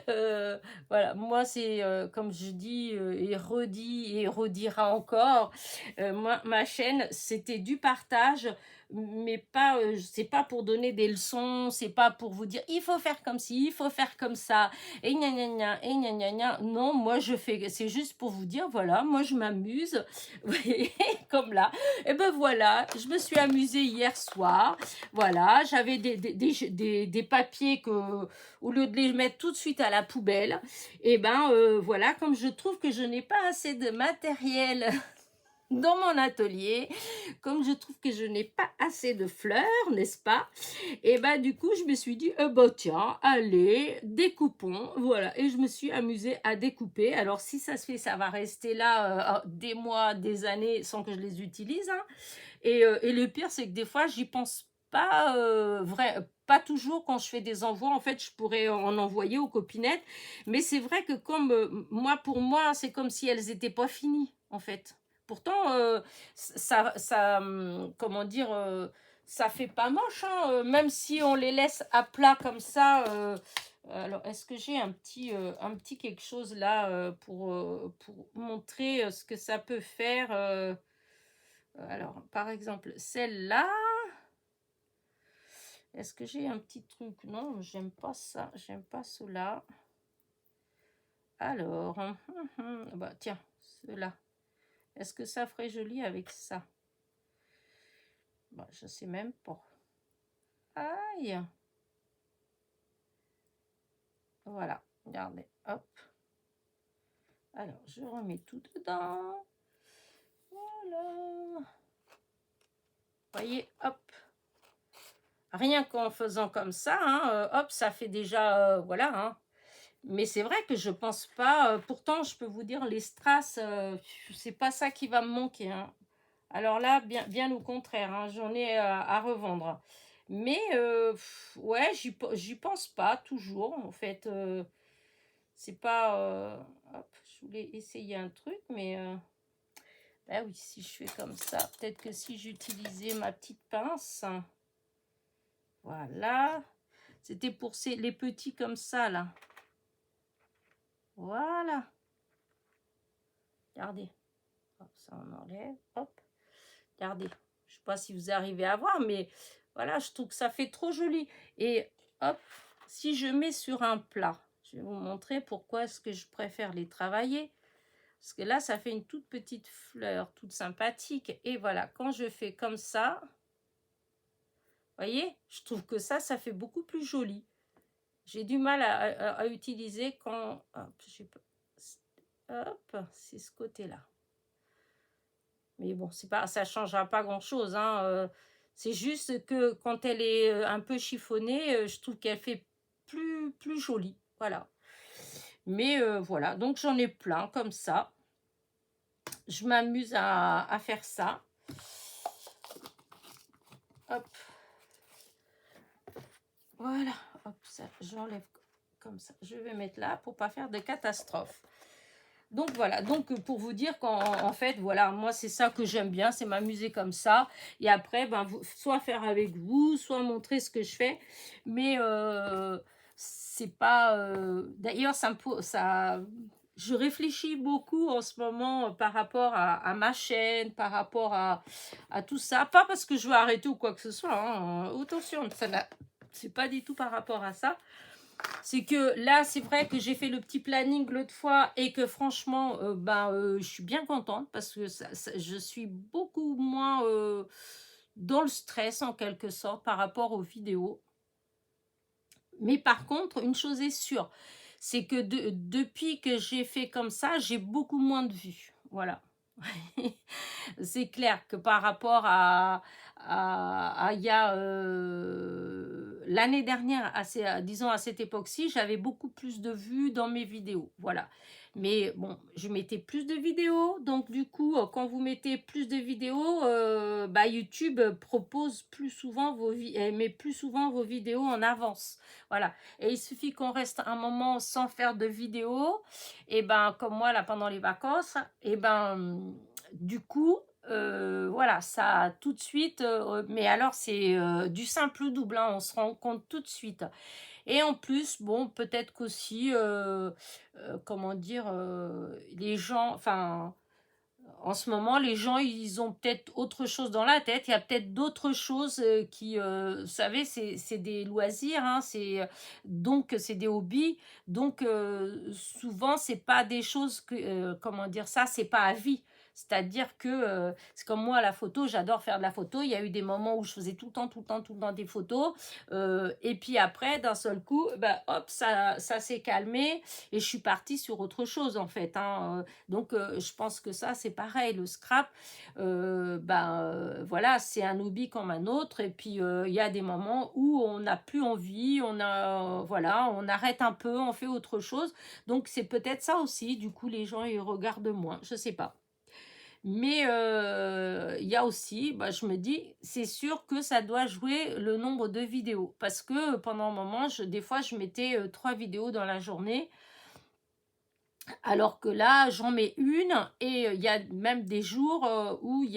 heu, voilà, moi c'est, comme je dis, et redis et redira encore, moi ma chaîne, c'était du partage, mais pas, c'est pas pour donner des leçons, c'est pas pour vous dire: «Il faut faire comme ci, il faut faire comme ça et gna gna gna et gna gna gna». Non, moi je fais c'est juste pour vous dire: «Voilà, moi je m'amuse». Vous voyez? Comme là. Et ben voilà, je me suis amusée hier soir. Voilà, j'avais des papiers que, au lieu de les mettre tout de suite à la poubelle, et ben voilà, comme je trouve que je n'ai pas assez de matériel dans mon atelier, comme je trouve que je n'ai pas assez de fleurs, n'est-ce pas? Et ben du coup, je me suis dit, bah tiens, allez, découpons, voilà. Et je me suis amusée à découper. Alors si ça se fait, ça va rester là des mois, des années sans que je les utilise, hein. Et le pire, c'est que des fois, j'y pense pas, pas toujours quand je fais des envois. En fait, je pourrais en envoyer aux copinettes, mais c'est vrai que comme, moi, pour moi, c'est comme si elles étaient pas finies, en fait. Pourtant, comment dire? Ça fait pas moche, hein, même si on les laisse à plat comme ça, alors est-ce que j'ai un petit quelque chose là, pour montrer, ce que ça peut faire, alors, par exemple, celle-là, est-ce que j'ai un petit truc? Non, j'aime pas ça, j'aime pas cela. Alors, bah tiens, cela. Est-ce que ça ferait joli avec ça? Bah, je sais même pas. Aïe! Voilà, regardez, hop. Alors, je remets tout dedans. Voilà. Voyez, hop. Rien qu'en faisant comme ça, hein, hop, ça fait déjà, voilà, hein. Mais c'est vrai que je pense pas, pourtant je peux vous dire les strass, c'est pas ça qui va me manquer, hein. Alors là, bien au contraire, hein, j'en ai, à revendre. Mais ouais, j'y pense pas toujours en fait, c'est pas, hop, je voulais essayer un truc mais bah oui, si je fais comme ça, peut-être que si j'utilisais ma petite pince, voilà, c'était pour ces les petits comme ça là. Voilà, regardez. Hop, ça on enlève, hop, regardez. Je sais pas si vous arrivez à voir, mais voilà, je trouve que ça fait trop joli. Et hop, si je mets sur un plat, je vais vous montrer pourquoi est-ce que je préfère les travailler. Parce que là, ça fait une toute petite fleur, toute sympathique. Et voilà, quand je fais comme ça, voyez, je trouve que ça fait beaucoup plus joli. J'ai du mal à utiliser quand... Hop, c'est ce côté-là. Mais bon, c'est pas, ça changera pas grand-chose, hein, c'est juste que quand elle est, un peu chiffonnée, je trouve qu'elle fait plus jolie, voilà. Mais voilà, donc j'en ai plein comme ça. Je m'amuse à faire ça. Hop. Voilà, hop, ça, j'enlève comme ça. Je vais mettre là pour pas faire de catastrophe. Donc voilà, donc pour vous dire qu'en fait, voilà, moi c'est ça que j'aime bien, c'est m'amuser comme ça. Et après, ben, soit faire avec vous, soit montrer ce que je fais. Mais c'est pas... D'ailleurs, ça, je réfléchis beaucoup en ce moment par rapport à ma chaîne, par rapport à tout ça. Pas parce que je veux arrêter ou quoi que ce soit, hein. Attention, c'est pas du tout par rapport à ça. C'est que là, c'est vrai que j'ai fait le petit planning l'autre fois et que franchement, je suis bien contente parce que je suis beaucoup moins dans le stress en quelque sorte par rapport aux vidéos. Mais par contre, une chose est sûre, c'est que depuis que j'ai fait comme ça, j'ai beaucoup moins de vues. Voilà. C'est clair que par rapport à il y a l'année dernière, disons à cette époque-ci, j'avais beaucoup plus de vues dans mes vidéos. Voilà. Mais bon, je mettais plus de vidéos. Donc du coup, quand vous mettez plus de vidéos, YouTube propose plus souvent met plus souvent vos vidéos en avance. Voilà. Et il suffit qu'on reste un moment sans faire de vidéos. Et ben, comme moi, là, pendant les vacances, et ben du coup, voilà, ça tout de suite, mais alors c'est du simple au double, hein, on se rend compte tout de suite. Et en plus, bon, peut-être qu'aussi, comment dire, les gens, enfin, en ce moment, les gens, ils ont peut-être autre chose dans la tête. Il y a peut-être d'autres choses qui, vous savez, c'est des loisirs, hein, donc c'est des hobbies. Donc souvent, c'est pas des choses que, comment dire ça, c'est pas à vie. C'est-à-dire que c'est comme moi, la photo, j'adore faire de la photo. Il y a eu des moments où je faisais tout le temps, tout le temps, tout le temps des photos. Et puis après, d'un seul coup, hop, ça s'est calmé et je suis partie sur autre chose, en fait, hein. Donc, je pense que ça, c'est pareil. Le scrap, voilà, c'est un hobby comme un autre. Et puis, il y a des moments où on n'a plus envie, voilà, on arrête un peu, on fait autre chose. Donc, c'est peut-être ça aussi. Du coup, les gens, ils regardent moins. Je sais pas. Mais il y a aussi, je me dis, c'est sûr que ça doit jouer le nombre de vidéos. Parce que pendant un moment, des fois, je mettais 3 vidéos dans la journée. Alors que là, j'en mets une et il y a même des jours où où il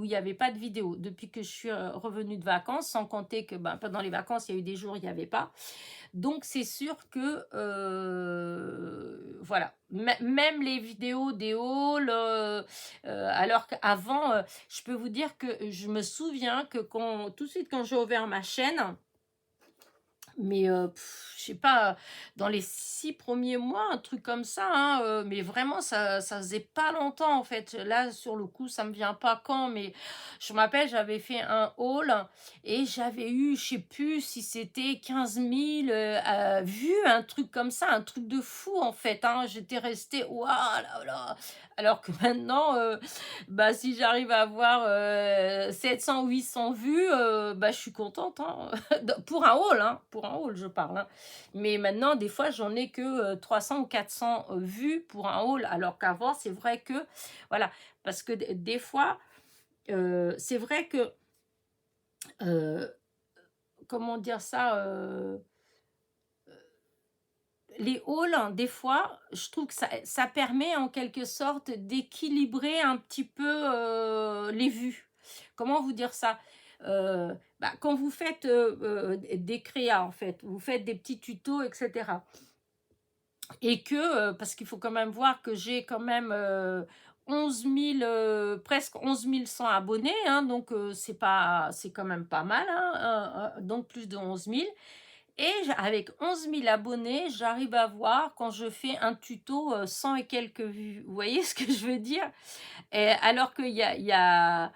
y avait pas de vidéo. Depuis que je suis revenue de vacances, sans compter que pendant les vacances, il y a eu des jours où il n'y avait pas. Donc, c'est sûr que, voilà, même les vidéos des hauls, alors qu'avant, je peux vous dire que je me souviens que tout de suite quand j'ai ouvert ma chaîne, mais je sais pas, dans les 6 premiers mois, un truc comme ça, hein, mais vraiment ça faisait pas longtemps en fait. Là, sur le coup, ça me vient pas quand, mais je me rappelle, j'avais fait un haul et j'avais eu, je sais plus si c'était 15 000 vues, un truc comme ça, un truc de fou en fait, hein. J'étais restée, waouh là là! Alors que maintenant, si j'arrive à avoir 700 ou 800 vues, je suis contente, hein. Pour un haul, hein, pour un haul, je parle, hein. Mais maintenant, des fois, j'en ai que 300 ou 400 vues pour un haul, alors qu'avant, c'est vrai que, voilà, parce que des fois, c'est vrai que, euh, comment dire ça, les hauls, hein, des fois, je trouve que ça permet en quelque sorte d'équilibrer un petit peu les vues. Comment vous dire ça? Quand vous faites des créas, en fait, vous faites des petits tutos, etc. Et que, parce qu'il faut quand même voir que j'ai quand même 11 000, presque 11 100 abonnés, hein, donc c'est quand même pas mal, hein, donc plus de 11 000. Et avec 11 000 abonnés, j'arrive à voir quand je fais un tuto 100 et quelques vues. Vous voyez ce que je veux dire? Alors qu'il y a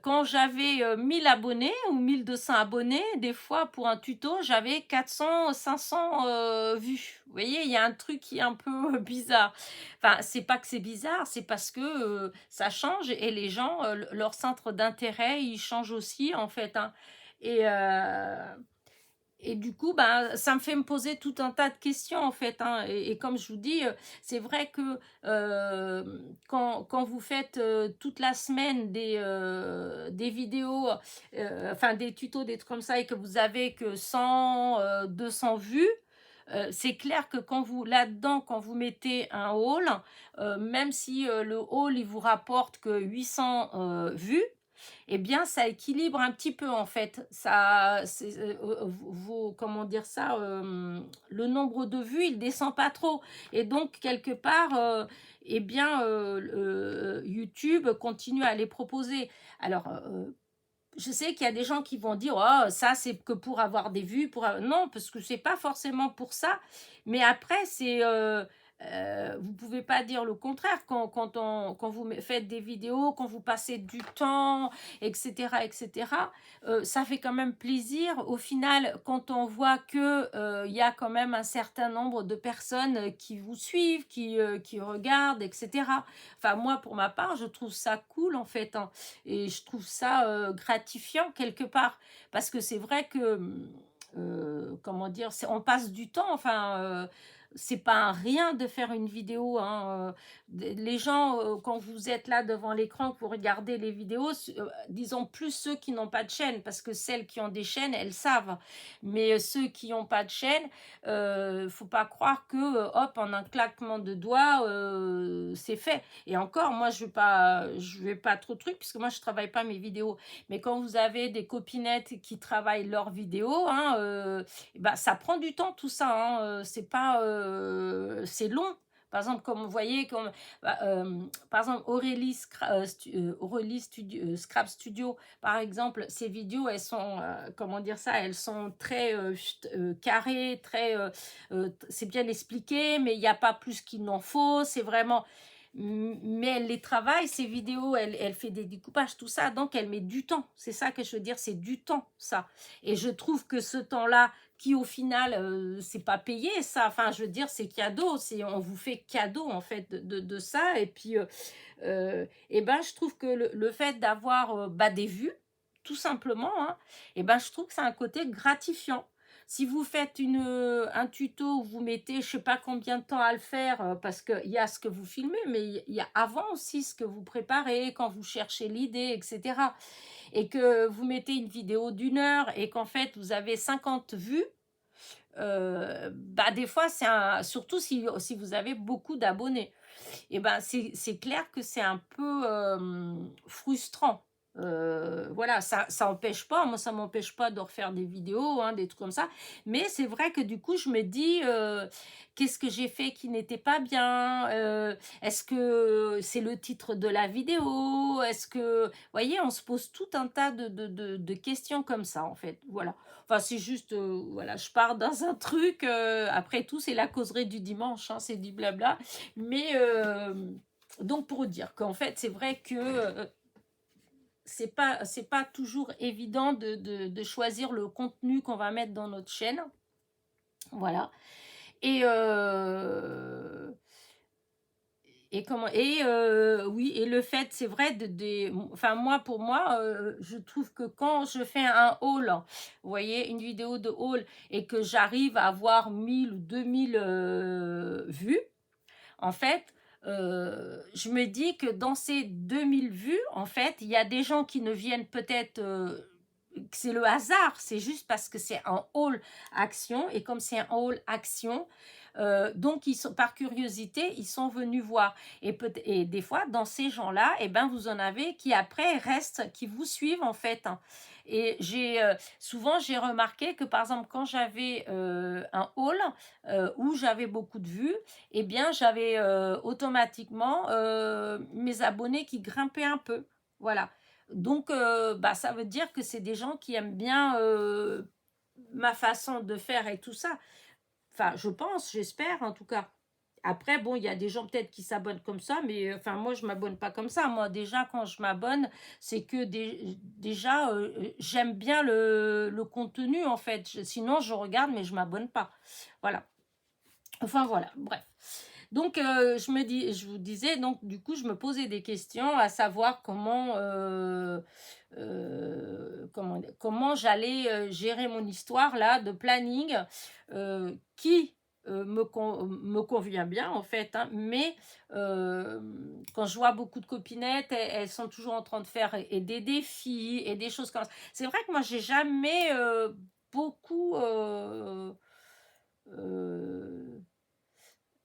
quand j'avais 1000 abonnés ou 1200 abonnés, des fois pour un tuto, j'avais 400, 500 vues. Vous voyez, il y a un truc qui est un peu bizarre. Enfin, c'est pas que c'est bizarre, c'est parce que ça change et les gens, leur centre d'intérêt, il change aussi en fait, hein. Et, et du coup, ça me fait me poser tout un tas de questions en fait, hein. Et comme je vous dis, c'est vrai que quand vous faites toute la semaine des vidéos, enfin des tutos, des trucs comme ça, et que vous avez que 100, 200 vues, c'est clair que quand vous là-dedans, quand vous mettez un haul, même si, le haul, il vous rapporte que 800, vues, eh bien, ça équilibre un petit peu, en fait. Ça c'est, vos comment dire ça? Le nombre de vues, il descend pas trop et donc quelque part, eh bien, YouTube continue à les proposer. Alors, je sais qu'il y a des gens qui vont dire: «Oh, ça, c'est que pour avoir des vues, pour av» non, parce que c'est pas forcément pour ça, mais après c'est, vous pouvez pas dire le contraire quand vous faites des vidéos, quand vous passez du temps et cetera, ça fait quand même plaisir. Au final, quand on voit que, il y a quand même un certain nombre de personnes, qui vous suivent, qui regardent et cetera. Enfin moi, pour ma part, je trouve ça cool, en fait, hein. Et je trouve ça, gratifiant quelque part. Parce que c'est vrai que, comment dire? C'est on passe du temps, enfin, c'est pas un rien de faire une vidéo, hein, les gens, quand vous êtes là devant l'écran, que vous regardez les vidéos, disons plus ceux qui n'ont pas de chaîne, parce que celles qui ont des chaînes, elles savent. Mais, ceux qui n'ont pas de chaîne, faut pas croire que, hop, en un claquement de doigts, c'est fait. Et encore, moi, je vais pas trop truc, puisque moi, je travaille pas mes vidéos. Mais quand vous avez des copinettes qui travaillent leurs vidéos, hein, bah, ça prend du temps tout ça, hein, c'est pas, c'est long. Par exemple, comme vous voyez, comme, bah, par exemple, Aurélie Scrap Studio, par exemple, ses vidéos, elles sont, comment dire ça? Elles sont très, carrées, très, c'est bien expliqué, mais il y a pas plus qu'il n'en faut. C'est vraiment mais elle les travaille, ces vidéos, elle fait des découpages, tout ça, donc elle met du temps. C'est ça que je veux dire, c'est du temps, ça. Et je trouve que ce temps-là, qui au final, c'est pas payé, ça. Enfin, je veux dire, c'est cadeau. On vous fait cadeau, en fait, de ça. Et puis, et ben, je trouve que le fait d'avoir, bah, des vues, tout simplement, hein, et ben, je trouve que c'est un côté gratifiant. Si vous faites un tuto où vous mettez je sais pas combien de temps à le faire, parce qu'il y a ce que vous filmez, mais il y a avant aussi ce que vous préparez, quand vous cherchez l'idée, et cetera. Et que vous mettez une vidéo d'1 heure et qu'en fait vous avez 50 vues, bah, des fois c'est surtout si vous avez beaucoup d'abonnés et ben, c'est clair que c'est un peu, frustrant. Voilà, ça empêche pas, moi ça m'empêche pas de refaire des vidéos, hein, des trucs comme ça. Mais c'est vrai que du coup, je me dis, qu'est-ce que j'ai fait qui n'était pas bien? Est-ce que c'est le titre de la vidéo? Est-ce que, vous voyez, on se pose tout un tas de questions comme ça, en fait. Voilà. Enfin, c'est juste, voilà, je pars dans un truc. Après tout, c'est la causerie du dimanche, hein, c'est du blabla. Mais donc pour dire qu'en fait, c'est vrai que c'est pas toujours évident de choisir le contenu qu'on va mettre dans notre chaîne. Voilà. Et, oui, et le fait, c'est vrai, enfin, moi, pour moi, je trouve que quand je fais un haul, vous voyez, une vidéo de haul, et que j'arrive à avoir 1000 ou 2000 vues, en fait, je me dis que dans ces 2000 vues, en fait, il y a des gens qui ne viennent peut-être, c'est le hasard, c'est juste parce que c'est un haul action, et comme c'est un haul action, donc ils sont par curiosité, ils sont venus voir. Et des fois, dans ces gens-là, eh ben, vous en avez qui après restent, qui vous suivent, en fait, hein. Et souvent j'ai remarqué que par exemple quand j'avais, un haul, où j'avais beaucoup de vues, eh bien j'avais, automatiquement, mes abonnés qui grimpaient un peu. Voilà. Donc, bah, ça veut dire que c'est des gens qui aiment bien, ma façon de faire et tout ça. Enfin, je pense, j'espère en tout cas. Après, bon, il y a des gens peut-être qui s'abonnent comme ça, mais enfin, moi, je m'abonne pas comme ça. Moi, déjà, quand je m'abonne, c'est que déjà, j'aime bien le contenu, en fait. Sinon, je regarde, mais je m'abonne pas. Voilà. Enfin, voilà, bref. Donc, je vous disais, donc, du coup, je me posais des questions à savoir comment j'allais, gérer mon histoire là de planning, qui, me convient bien en fait, hein, mais quand je vois beaucoup de copinettes, elles sont toujours en train de faire des défis et des choses comme ça. C'est vrai que moi j'ai jamais, beaucoup,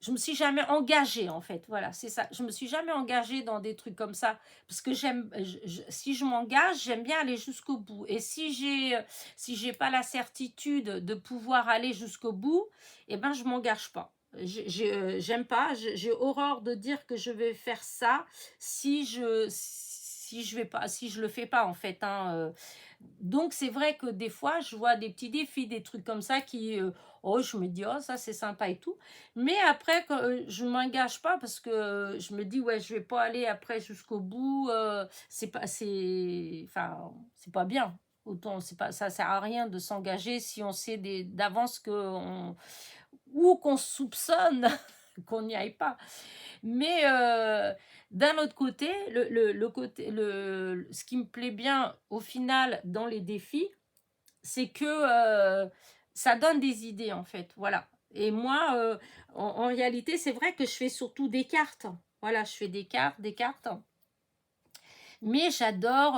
je me suis jamais engagée en fait, voilà, c'est ça. Je me suis jamais engagée dans des trucs comme ça parce que si je m'engage, j'aime bien aller jusqu'au bout. Et si j'ai pas la certitude de pouvoir aller jusqu'au bout, eh ben je m'engage pas. J'aime pas, j'ai horreur de dire que je vais faire ça si je vais pas, si je le fais pas en fait, hein. Donc c'est vrai que des fois je vois des petits défis, des trucs comme ça oh, je me dis oh ça c'est sympa et tout. Mais après, je m'engage pas parce que je me dis, ouais, je vais pas aller après jusqu'au bout. Enfin, c'est pas bien. Autant, c'est pas, ça sert à rien de s'engager si on sait d'avance ou qu'on soupçonne qu'on n'y aille pas. Mais d'un autre côté, ce qui me plaît bien au final dans les défis, c'est que ça donne des idées en fait, voilà. Et moi, en réalité, c'est vrai que je fais surtout des cartes. Voilà, je fais des cartes. Mais j'adore,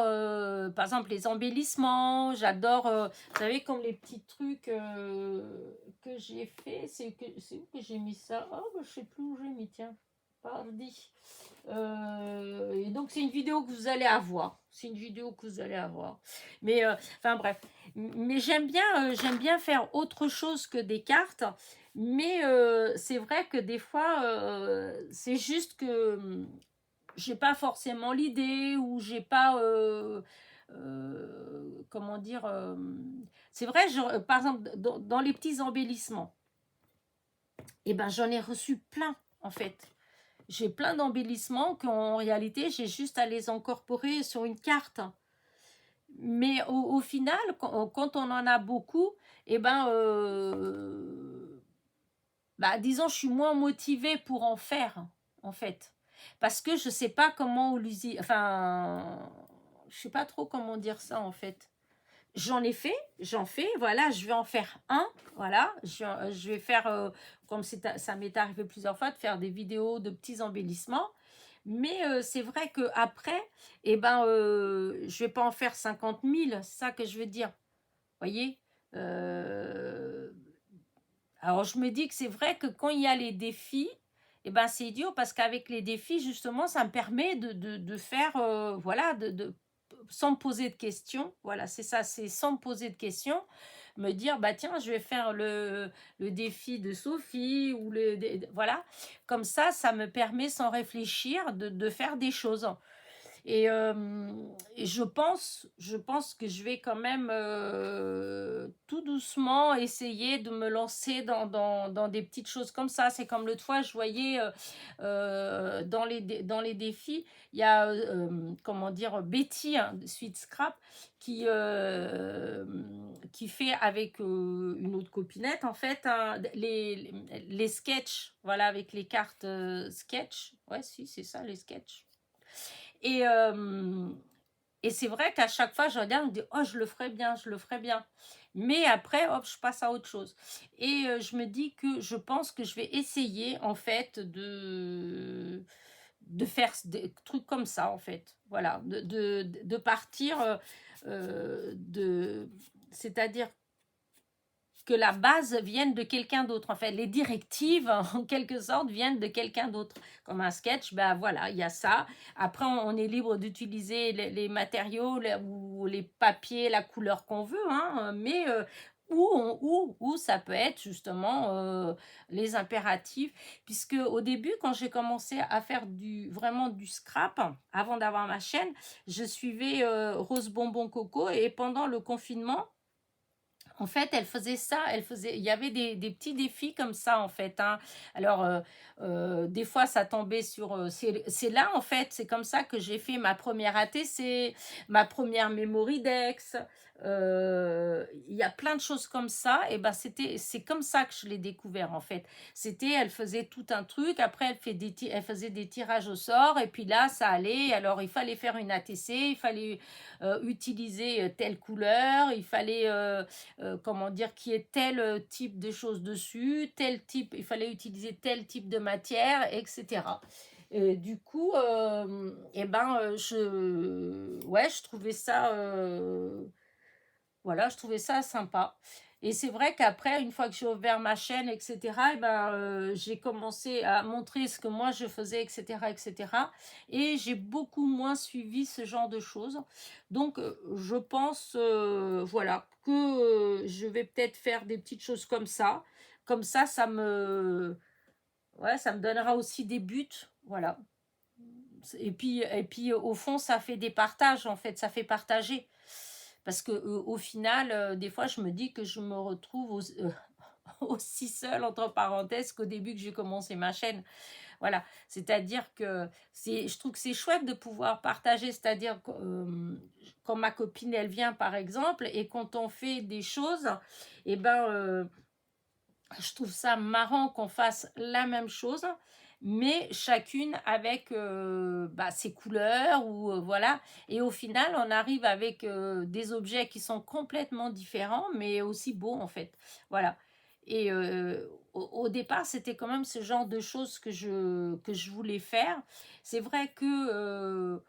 par exemple, les embellissements. J'adore, vous savez, comme les petits trucs que j'ai fait. C'est où que j'ai mis ça? Oh, bah, je sais plus où j'ai mis, tiens. Pardi. Et donc, c'est une vidéo que vous allez avoir. C'est une vidéo que vous allez avoir. Mais, enfin, bref. Mais j'aime bien faire autre chose que des cartes. Mais c'est vrai que des fois, c'est juste que j'ai pas forcément l'idée ou j'ai pas comment dire c'est vrai par exemple dans les petits embellissements et ben j'en ai reçu plein en fait, j'ai plein d'embellissements qu'en réalité j'ai juste à les incorporer sur une carte, mais au final quand on en a beaucoup et ben bah, disons, je suis moins motivée pour en faire, en fait. Parce que je sais pas comment l'user. Enfin, je sais pas trop comment dire ça, en fait. J'en fais, voilà, je vais en faire un, voilà. Je vais faire, comme ça m'est arrivé plusieurs fois, de faire des vidéos de petits embellissements. Mais c'est vrai que après, eh ben, je vais pas en faire 50 000, c'est ça que je veux dire. Voyez. Euh, alors, je me dis que c'est vrai que quand il y a les défis, eh ben, c'est idiot parce qu'avec les défis, justement, ça me permet de faire, voilà, sans me poser de questions. Voilà, c'est ça, c'est sans me poser de questions, me dire, bah tiens, je vais faire le défi de Sophie ou voilà. Comme ça me permet sans réfléchir de faire des choses. Et je pense que je vais quand même tout doucement essayer de me lancer dans des petites choses comme ça. C'est comme l'autre fois, je voyais dans les défis, il y a, comment dire, Betty, hein, de Sweet Scrap, qui fait avec une autre copinette, en fait, hein, les sketchs, voilà, avec les cartes sketch. Ouais, si, c'est ça, les sketchs. Et, et c'est vrai qu'à chaque fois, je regarde, je me dis, oh, je le ferais bien, je le ferais bien. Mais après, hop, je passe à autre chose. Et je me dis que je pense que je vais essayer, en fait, de faire des trucs comme ça, en fait. Voilà, de partir c'est-à-dire que la base vienne de quelqu'un d'autre. En fait, les directives, en quelque sorte, viennent de quelqu'un d'autre. Comme un sketch, ben voilà, il y a ça. Après, on est libre d'utiliser les matériaux ou les papiers, la couleur qu'on veut, hein, mais ou ça peut être justement les impératifs. Puisque au début, quand j'ai commencé à faire vraiment du scrap, avant d'avoir ma chaîne, je suivais Rose Bonbon Coco et pendant le confinement, en fait, il y avait des petits défis comme ça, en fait, hein. Alors, des fois, ça tombait sur, c'est là, en fait, c'est comme ça que j'ai fait ma première ATC, ma première Memory Dex. Il y a plein de choses comme ça. Et ben, c'est comme ça que je l'ai découvert, en fait. Elle faisait tout un truc. Après, elle faisait des tirages au sort. Et puis là, ça allait. Alors, il fallait faire une ATC. Il fallait utiliser telle couleur. Il fallait comment dire, qui est tel type de choses dessus, tel type, il fallait utiliser tel type de matière, etc. Et du coup, eh ben, ouais, je trouvais ça, voilà, je trouvais ça sympa. Et c'est vrai qu'après, une fois que j'ai ouvert ma chaîne, etc., et ben, j'ai commencé à montrer ce que moi je faisais, etc., etc. Et cetera. Et j'ai beaucoup moins suivi ce genre de choses. Donc, je pense, voilà, que je vais peut-être faire des petites choses comme ça. Comme ouais, ça me donnera aussi des buts. Voilà. Et puis, au fond, ça fait des partages, en fait. Ça fait partager. Parce que au final, des fois, je me dis que je me retrouve aussi seule, entre parenthèses, qu'au début que j'ai commencé ma chaîne. Voilà. C'est-à-dire que je trouve que c'est chouette de pouvoir partager. C'est-à-dire que, quand ma copine, elle vient, par exemple, et quand on fait des choses, et ben, je trouve ça marrant qu'on fasse la même chose, mais chacune avec ses couleurs ou voilà. Et au final, on arrive avec des objets qui sont complètement différents, mais aussi beaux en fait. Voilà. Et au départ, c'était quand même ce genre de choses que je voulais faire. C'est vrai que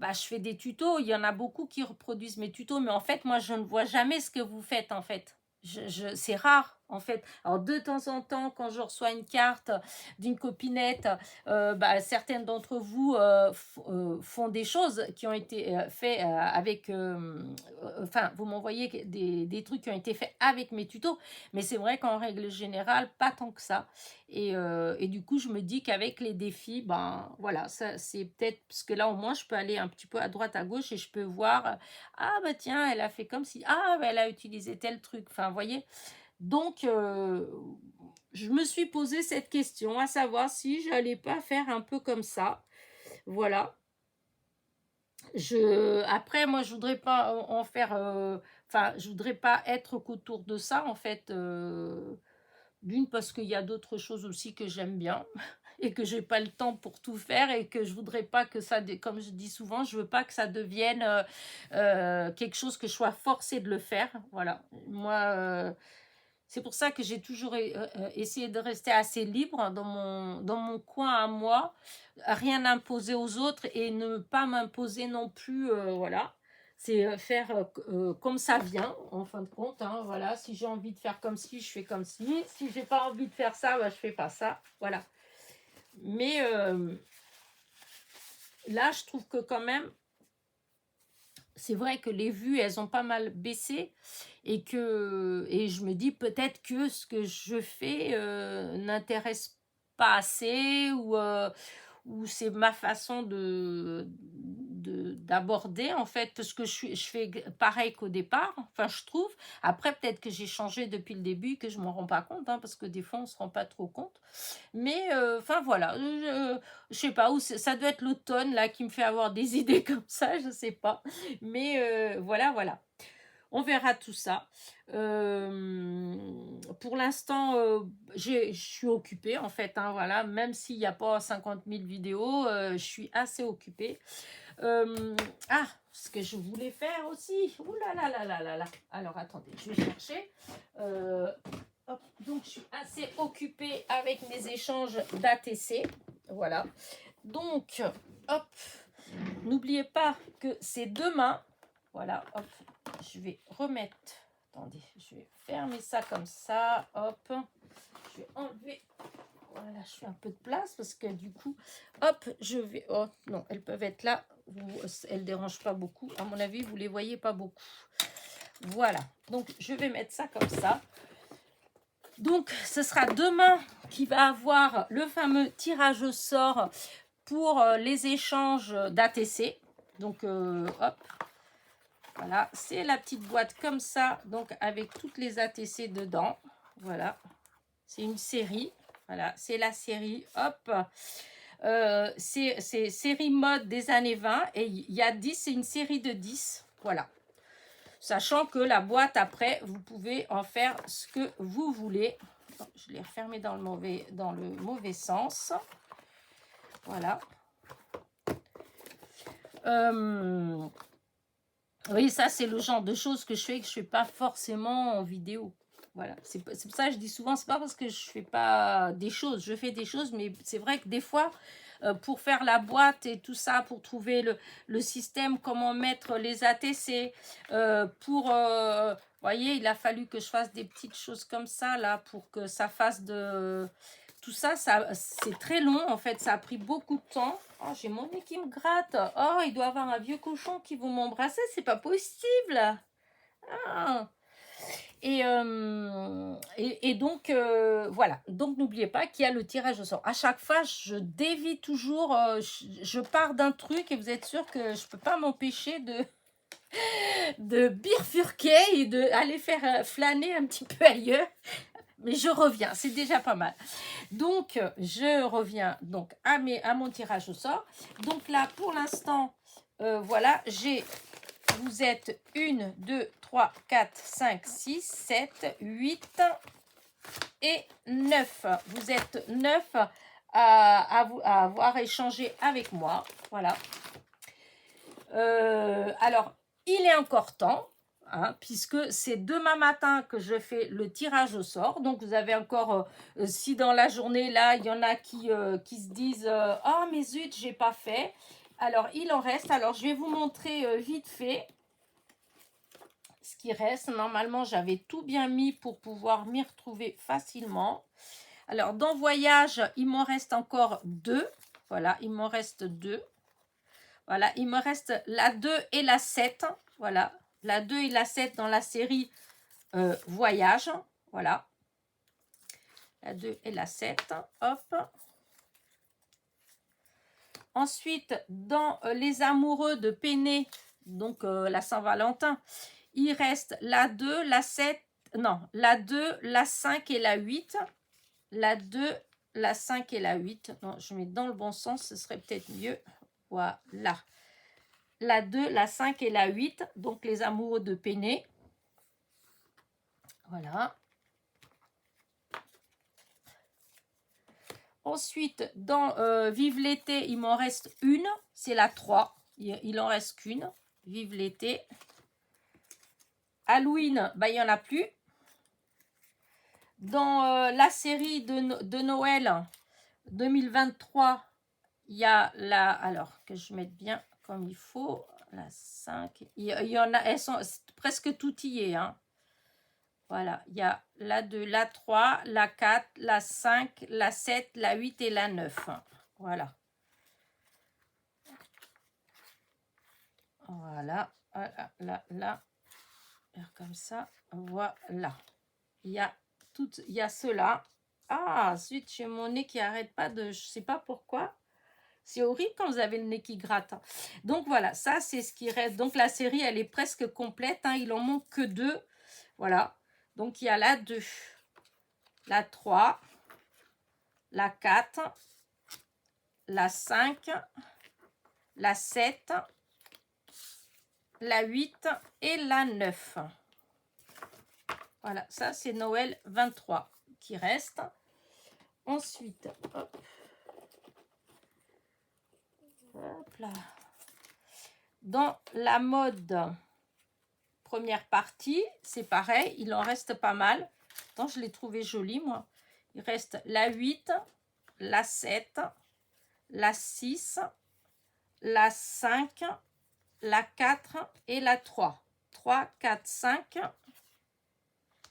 je fais des tutos. Il y en a beaucoup qui reproduisent mes tutos, mais en fait, moi, je ne vois jamais ce que vous faites en fait. C'est rare en fait. Alors de temps en temps, quand je reçois une carte d'une copinette, certaines d'entre vous font des choses qui ont été faites avec... enfin, vous m'envoyez des trucs qui ont été faits avec mes tutos, mais c'est vrai qu'en règle générale, pas tant que ça. Et du coup, je me dis qu'avec les défis, ben voilà, ça c'est peut-être... Parce que là, au moins, je peux aller un petit peu à droite, à gauche et je peux voir... Ah bah tiens, elle a fait comme si... Ah bah elle a utilisé tel truc. Enfin, vous voyez. Donc, je me suis posé cette question, à savoir si j'allais pas faire un peu comme ça. Voilà. Après, moi, je voudrais pas en faire... Enfin, je voudrais pas être qu'autour de ça, en fait. D'une, parce qu'il y a d'autres choses aussi que j'aime bien et que j'ai pas le temps pour tout faire et que je voudrais pas que ça, comme je dis souvent, je veux pas que ça devienne quelque chose que je sois forcée de le faire. Voilà. Moi, c'est pour ça que j'ai toujours essayé de rester assez libre dans mon coin à moi, rien imposer aux autres et ne pas m'imposer non plus, voilà. C'est faire comme ça vient, en fin de compte. Hein, voilà, si j'ai envie de faire comme ci, je fais comme ci. Si j'ai pas envie de faire ça, je fais pas ça. Voilà. Mais là, je trouve que quand même, c'est vrai que les vues, elles ont pas mal baissé et je me dis peut-être que ce que je fais n'intéresse pas assez ou c'est ma façon d'aborder en fait parce que je fais pareil qu'au départ, enfin je trouve. Après peut-être que j'ai changé depuis le début que je m'en rends pas compte hein, parce que des fois on se rend pas trop compte. Mais enfin voilà, je sais pas, ça doit être l'automne là qui me fait avoir des idées comme ça, je sais pas. Mais voilà, voilà. On verra tout ça. Pour l'instant, je suis occupée en fait. Hein, voilà. Même s'il n'y a pas 50 000 vidéos, je suis assez occupée. Ce que je voulais faire aussi. Ouh là là là là là là. Alors attendez, je vais chercher. Hop. Donc je suis assez occupée avec mes échanges d'ATC. Voilà. Donc, hop. N'oubliez pas que c'est demain. Voilà, hop. Je vais remettre. Attendez, je vais fermer ça comme ça. Hop. Je vais enlever. Voilà, je fais un peu de place parce que du coup, hop, je vais. Oh non, elles peuvent être là. Elles ne dérangent pas beaucoup. À mon avis, vous ne les voyez pas beaucoup. Voilà. Donc, je vais mettre ça comme ça. Donc, ce sera demain qu'il va avoir le fameux tirage au sort pour les échanges d'ATC. Donc, hop. Voilà, c'est la petite boîte comme ça, donc avec toutes les ATC dedans. Voilà, c'est une série. Voilà, c'est la série. Hop, c'est série mode des années 20 et il y a 10, c'est une série de 10. Voilà. Sachant que la boîte, après, vous pouvez en faire ce que vous voulez. Oh, je l'ai refermé dans le mauvais sens. Voilà. Oui, ça, c'est le genre de choses que je fais pas forcément en vidéo. Voilà, c'est pour ça que je dis souvent, c'est pas parce que je fais pas des choses, je fais des choses, mais c'est vrai que des fois, pour faire la boîte et tout ça, pour trouver le système, comment mettre les ATC, voyez, il a fallu que je fasse des petites choses comme ça, là, pour que ça fasse de... Tout ça, c'est très long, en fait, ça a pris beaucoup de temps. Oh, j'ai mon nez qui me gratte. Oh, il doit y avoir un vieux cochon qui veut m'embrasser, c'est pas possible. Ah. Et donc, voilà. Donc, n'oubliez pas qu'il y a le tirage au sort. À chaque fois, je dévie toujours, je pars d'un truc et vous êtes sûr que je ne peux pas m'empêcher de bifurquer et d'aller faire flâner un petit peu ailleurs. Mais je reviens, c'est déjà pas mal. Donc, je reviens donc à mon tirage au sort. Donc là, pour l'instant, voilà, vous êtes 1, 2, 3, 4, 5, 6, 7, 8 et 9. Vous êtes 9 à avoir échangé avec moi. Voilà. Alors, il est encore temps. Hein, puisque c'est demain matin que je fais le tirage au sort. Donc, vous avez encore, si dans la journée, là, il y en a qui se disent « Ah, mais zut, j'ai pas fait ». Alors, il en reste. Alors, je vais vous montrer vite fait ce qui reste. Normalement, j'avais tout bien mis pour pouvoir m'y retrouver facilement. Alors, dans voyage, il m'en reste encore 2. Voilà, il m'en reste 2. Voilà, il me reste la 2 et la 7. Voilà, la 2 et la 7 dans la série voyage. Voilà, la 2 et la 7. Hop. Ensuite, dans les amoureux de Péné, donc la Saint-Valentin, il reste la 2, la 7, non, la 2, la 5 et la 8. La 2, la 5 et la 8. Non, je mets dans le bon sens, ce serait peut-être mieux. Voilà. La 2, la 5 et la 8. Donc, les amoureux de Péné. Voilà. Ensuite, dans Vive l'été, il m'en reste une. C'est la 3. Il en reste qu'une. Vive l'été. Halloween, bah, il n'y en a plus. Dans la série de Noël 2023, il y a la... Alors, que je mette bien comme il faut. La 5. Il y en a, elles sont presque toutes y est. Hein. Voilà, il y a la 2, la 3, la 4, la 5, la 7, la 8 et la 9. Voilà. Voilà, là, comme ça, voilà. Il y a cela. Ah, zut, j'ai mon nez qui arrête pas de... Je sais pas pourquoi. C'est horrible quand vous avez le nez qui gratte. Donc voilà, ça c'est ce qui reste. Donc la série, elle est presque complète. Hein, il en manque que 2. Voilà. Donc il y a la 2, la 3, la 4, la 5, la 7, la 8 et la 9. Voilà, ça c'est Noël 23 qui reste. Ensuite, hop. Hop là. Dans la mode première partie, c'est pareil, il en reste pas mal. Attends, je l'ai trouvé joli, moi. Il reste la 8, la 7, la 6, la 5, la 4 et la 3. 3, 4, 5,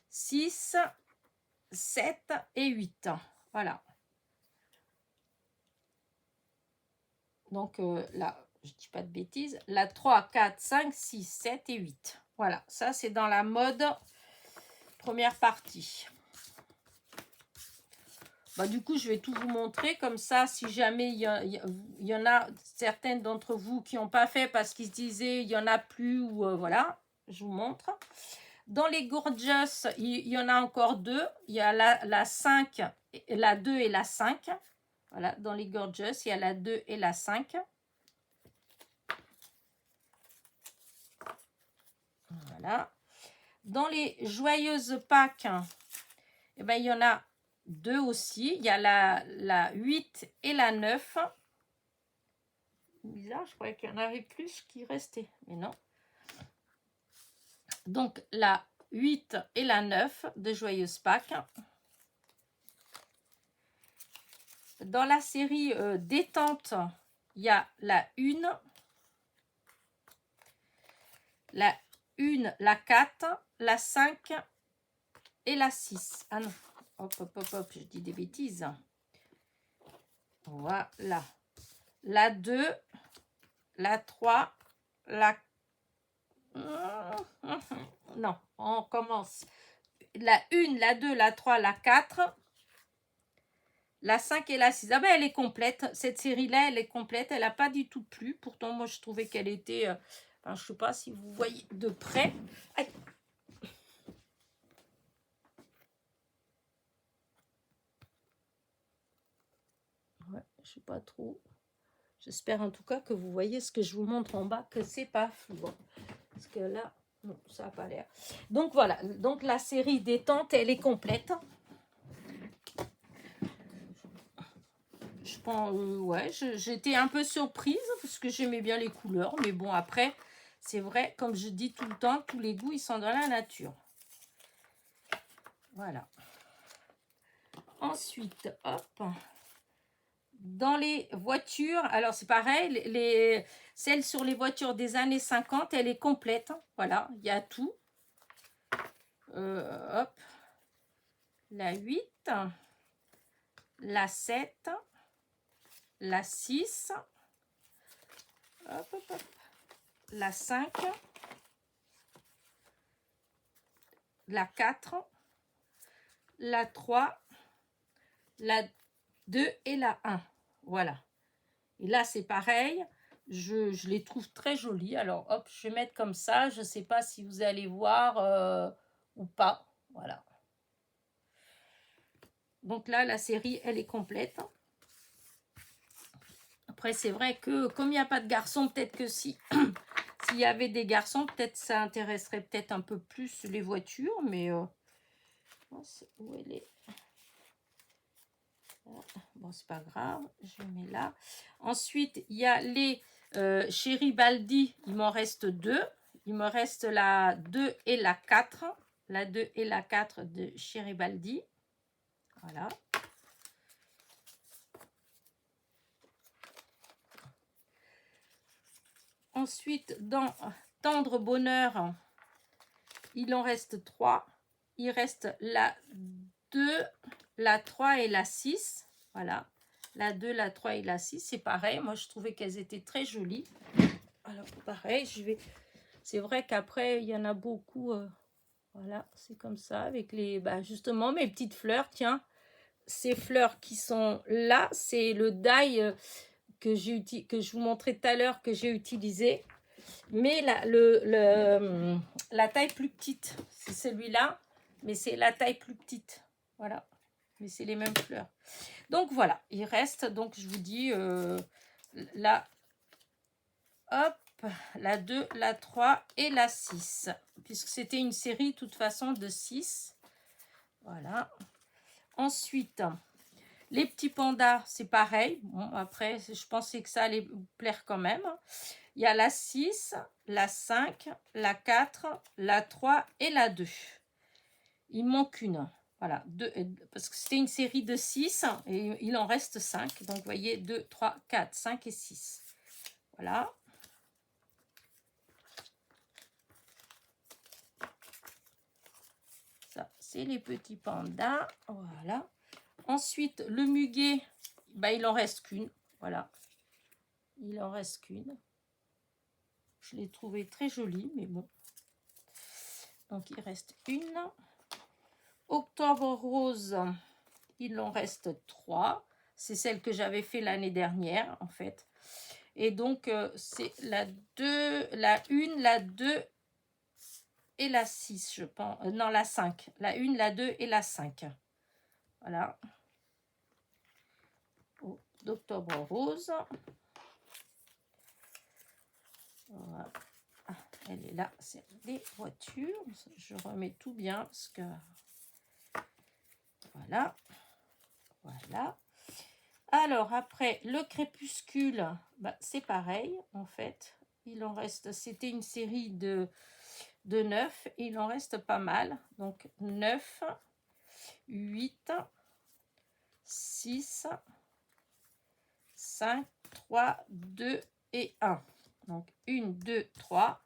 6, 7 et 8. Voilà. Donc là, je ne dis pas de bêtises. La 3, 4, 5, 6, 7 et 8. Voilà, ça c'est dans la mode première partie. Bah, du coup, je vais tout vous montrer. Comme ça, si jamais il y en a certaines d'entre vous qui n'ont pas fait parce qu'ils se disaient il n'y en a plus ou voilà, je vous montre. Dans les Gorgeous, il y en a encore 2. Il y a la 5, la 2 et la 5. Voilà, dans les Gorgeous, il y a la 2 et la 5. Voilà. Dans les Joyeuses Pâques, eh ben, il y en a 2 aussi. Il y a la 8 et la 9. Bizarre, je croyais qu'il y en avait plus qui restaient, mais non. Donc, la 8 et la 9 de Joyeuses Pâques. Dans la série détente, il y a la 1, la 4, la 5 et la 6. Ah non, hop, hop, hop, hop, je dis des bêtises. Voilà. La 2, la 3, la... Non, on commence. La 1, la 2, la 3, la 4, la 5 et la 6. Ah ben elle est complète. Cette série-là, elle est complète. Elle n'a pas du tout plu. Pourtant, moi, je trouvais qu'elle était... enfin, je ne sais pas si vous voyez de près. Aïe. Ouais, je sais pas trop. J'espère en tout cas que vous voyez ce que je vous montre en bas, que c'est pas flou. Parce que là, non, ça n'a pas l'air. Donc voilà, donc la série détente, elle est complète. Je pense, ouais, j'étais un peu surprise parce que j'aimais bien les couleurs. Mais bon, après, c'est vrai, comme je dis tout le temps, tous les goûts, ils sont dans la nature. Voilà. Ensuite, hop. Dans les voitures, alors c'est pareil, celle sur les voitures des années 50, elle est complète. Voilà, il y a tout. Hop. La 8, la 7, la 6, hop, hop, hop, la 5, la 4, la 3, la 2 et la 1. Voilà. Et là, c'est pareil. Je les trouve très jolies. Alors, hop, je vais mettre comme ça. Je ne sais pas si vous allez voir ou pas. Voilà. Donc là, la série, elle est complète. Après, c'est vrai que comme il n'y a pas de garçons, peut-être que si s'il y avait des garçons, peut-être ça intéresserait peut-être un peu plus les voitures. Mais où elle est? Bon, c'est pas grave, je mets là. Ensuite, il y a les Chéribaldi, il m'en reste 2. Il me reste la 2 et la 4. La 2 et la 4 de Chéribaldi. Voilà. Ensuite, dans Tendre Bonheur, il en reste 3. Il reste la 2, la 3 et la 6. Voilà. La 2, la 3 et la 6, c'est pareil. Moi, je trouvais qu'elles étaient très jolies. Alors, pareil, c'est vrai qu'après, il y en a beaucoup. Voilà, c'est comme ça, avec les... justement, mes petites fleurs, tiens. Ces fleurs qui sont là, c'est le die que je vous montrais tout à l'heure, que j'ai utilisé. Mais la taille plus petite, c'est celui-là. Mais c'est la taille plus petite. Voilà. Mais c'est les mêmes fleurs. Donc, voilà. Il reste, donc, je vous dis, là, hop, la 2, la 3 et la 6. Puisque c'était une série, de toute façon, de 6. Voilà. Ensuite, les petits pandas, c'est pareil. Bon, après, je pensais que ça allait vous plaire quand même. Il y a la 6, la 5, la 4, la 3 et la 2. Il manque une. Voilà, parce que c'était une série de 6 et il en reste 5. Donc, vous voyez, 2, 3, 4, 5 et 6. Voilà. Ça, c'est les petits pandas. Voilà. Ensuite, le muguet, il en reste qu'une. Voilà. Il en reste qu'une. Je l'ai trouvé très jolie, mais bon. Donc, il reste une. Octobre rose, il en reste 3. C'est celle que j'avais fait l'année dernière, en fait. Et donc, c'est la 2, la 1, la 2 et la 6, je pense. Non, la 5. La 1, la 2 et la 5. Voilà. D'octobre rose. Voilà. Elle est là, c'est les voitures. Je remets tout bien parce que... Voilà. Voilà. Alors, après, le crépuscule, c'est pareil, en fait. Il en reste... C'était une série de 9. Il en reste pas mal. Donc, 9, 8, 6, 5, 3, 2 et 1. Donc 1, 2, 3,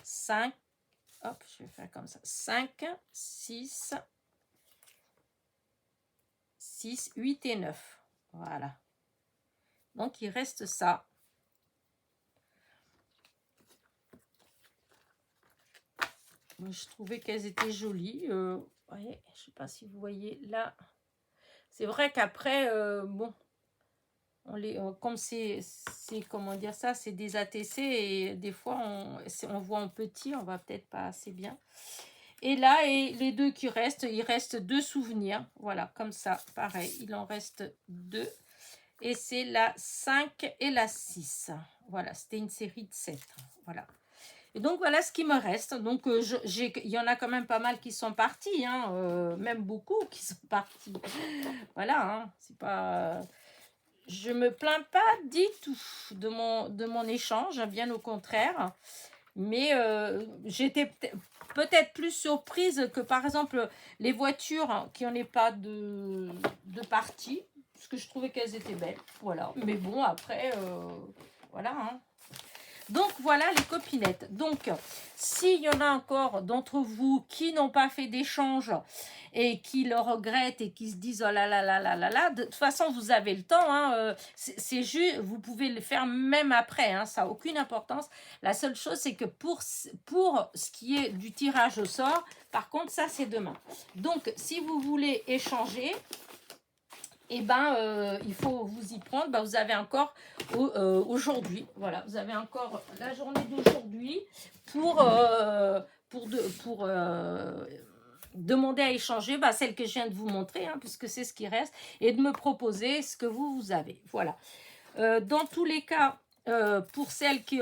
5, hop, je vais faire comme ça, 5, 6, 8 et 9. Voilà. Donc il reste ça. Je trouvais qu'elles étaient jolies. Ouais, je sais pas si vous voyez là. C'est vrai qu'après, bon, comme c'est comment dire ça, c'est des ATC et des fois on voit en petit, on va peut-être pas assez bien. Et là, et les deux qui restent, il reste 2 souvenirs. Voilà, comme ça, pareil, il en reste 2. Et c'est la 5 et la 6. Voilà, c'était une série de 7. Voilà. Et donc, voilà ce qui me reste. Donc, il y en a quand même pas mal qui sont partis, hein, même beaucoup qui sont partis. Voilà, hein, c'est pas... Je me plains pas du tout de mon échange, bien au contraire. Mais j'étais peut-être plus surprise que, par exemple, les voitures qui n'en aient pas de partie, parce que je trouvais qu'elles étaient belles. Voilà. Mais bon, après, voilà, hein. Donc, voilà les copinettes. Donc, s'il y en a encore d'entre vous qui n'ont pas fait d'échange et qui le regrettent et qui se disent « Oh là là là là là là », de toute façon, vous avez le temps. Hein, c'est juste, vous pouvez le faire même après. Hein, ça n'a aucune importance. La seule chose, c'est que pour ce qui est du tirage au sort, par contre, ça, c'est demain. Donc, si vous voulez échanger... Eh ben, il faut vous y prendre. Ben, vous avez encore aujourd'hui, voilà, vous avez encore la journée d'aujourd'hui pour demander à échanger celle que je viens de vous montrer, hein, puisque c'est ce qui reste, et de me proposer ce que vous avez. Voilà. Dans tous les cas, pour ceux qui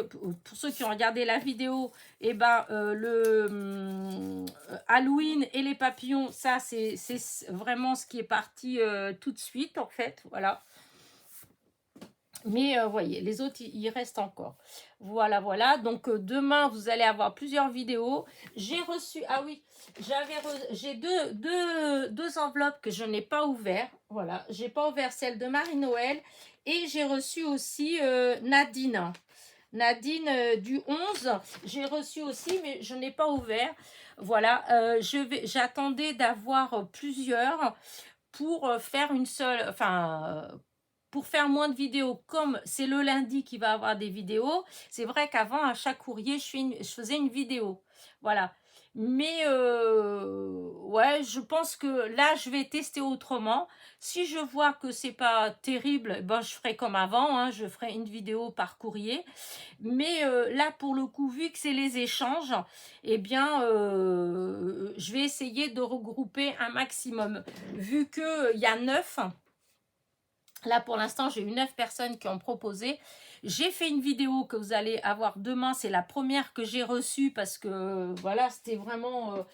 ont regardé la vidéo, eh ben, Halloween et les papillons, ça c'est vraiment ce qui est parti tout de suite en fait, voilà. Mais voyez, les autres, il reste encore. Voilà, voilà. Donc, demain, vous allez avoir plusieurs vidéos. J'ai reçu... Ah oui, j'ai deux enveloppes que je n'ai pas ouvertes. Voilà, j'ai pas ouvert celle de Marie-Noël. Et j'ai reçu aussi Nadine. Nadine du 11. J'ai reçu aussi, mais je n'ai pas ouvert. Voilà, j'attendais d'avoir plusieurs pour faire une seule... Enfin... pour faire moins de vidéos, comme c'est le lundi qui va avoir des vidéos, c'est vrai qu'avant, à chaque courrier, je faisais une vidéo. Voilà. Mais, ouais, je pense que là, je vais tester autrement. Si je vois que c'est pas terrible, ben, je ferai comme avant, hein, je ferai une vidéo par courrier. Mais là, pour le coup, vu que c'est les échanges, eh bien, je vais essayer de regrouper un maximum. Vu qu'il y a 9... Là, pour l'instant, j'ai eu 9 personnes qui ont proposé. J'ai fait une vidéo que vous allez avoir demain. C'est la première que j'ai reçue parce que, voilà, c'était vraiment...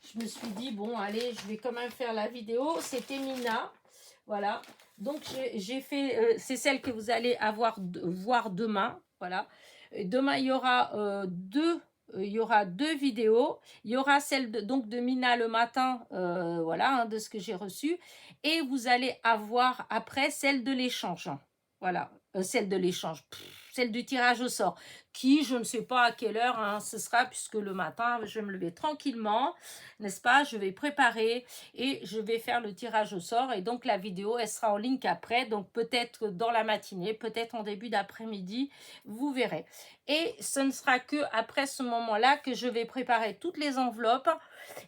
je me suis dit, bon, allez, je vais quand même faire la vidéo. C'était Mina. Voilà. Donc, j'ai fait... c'est celle que vous allez voir demain. Voilà. Et demain, il y aura deux vidéos. Il y aura celle de Mina le matin, voilà, hein, de ce que j'ai reçu. Et vous allez avoir après celle de l'échange. Voilà, celle de l'échange, celle du tirage au sort, qui, je ne sais pas à quelle heure hein, ce sera, puisque le matin, je vais me lever tranquillement, n'est-ce pas? Je vais préparer et je vais faire le tirage au sort. Et donc, la vidéo, elle sera en ligne qu'après, donc peut-être dans la matinée, peut-être en début d'après-midi, vous verrez. Et ce ne sera que après ce moment-là que je vais préparer toutes les enveloppes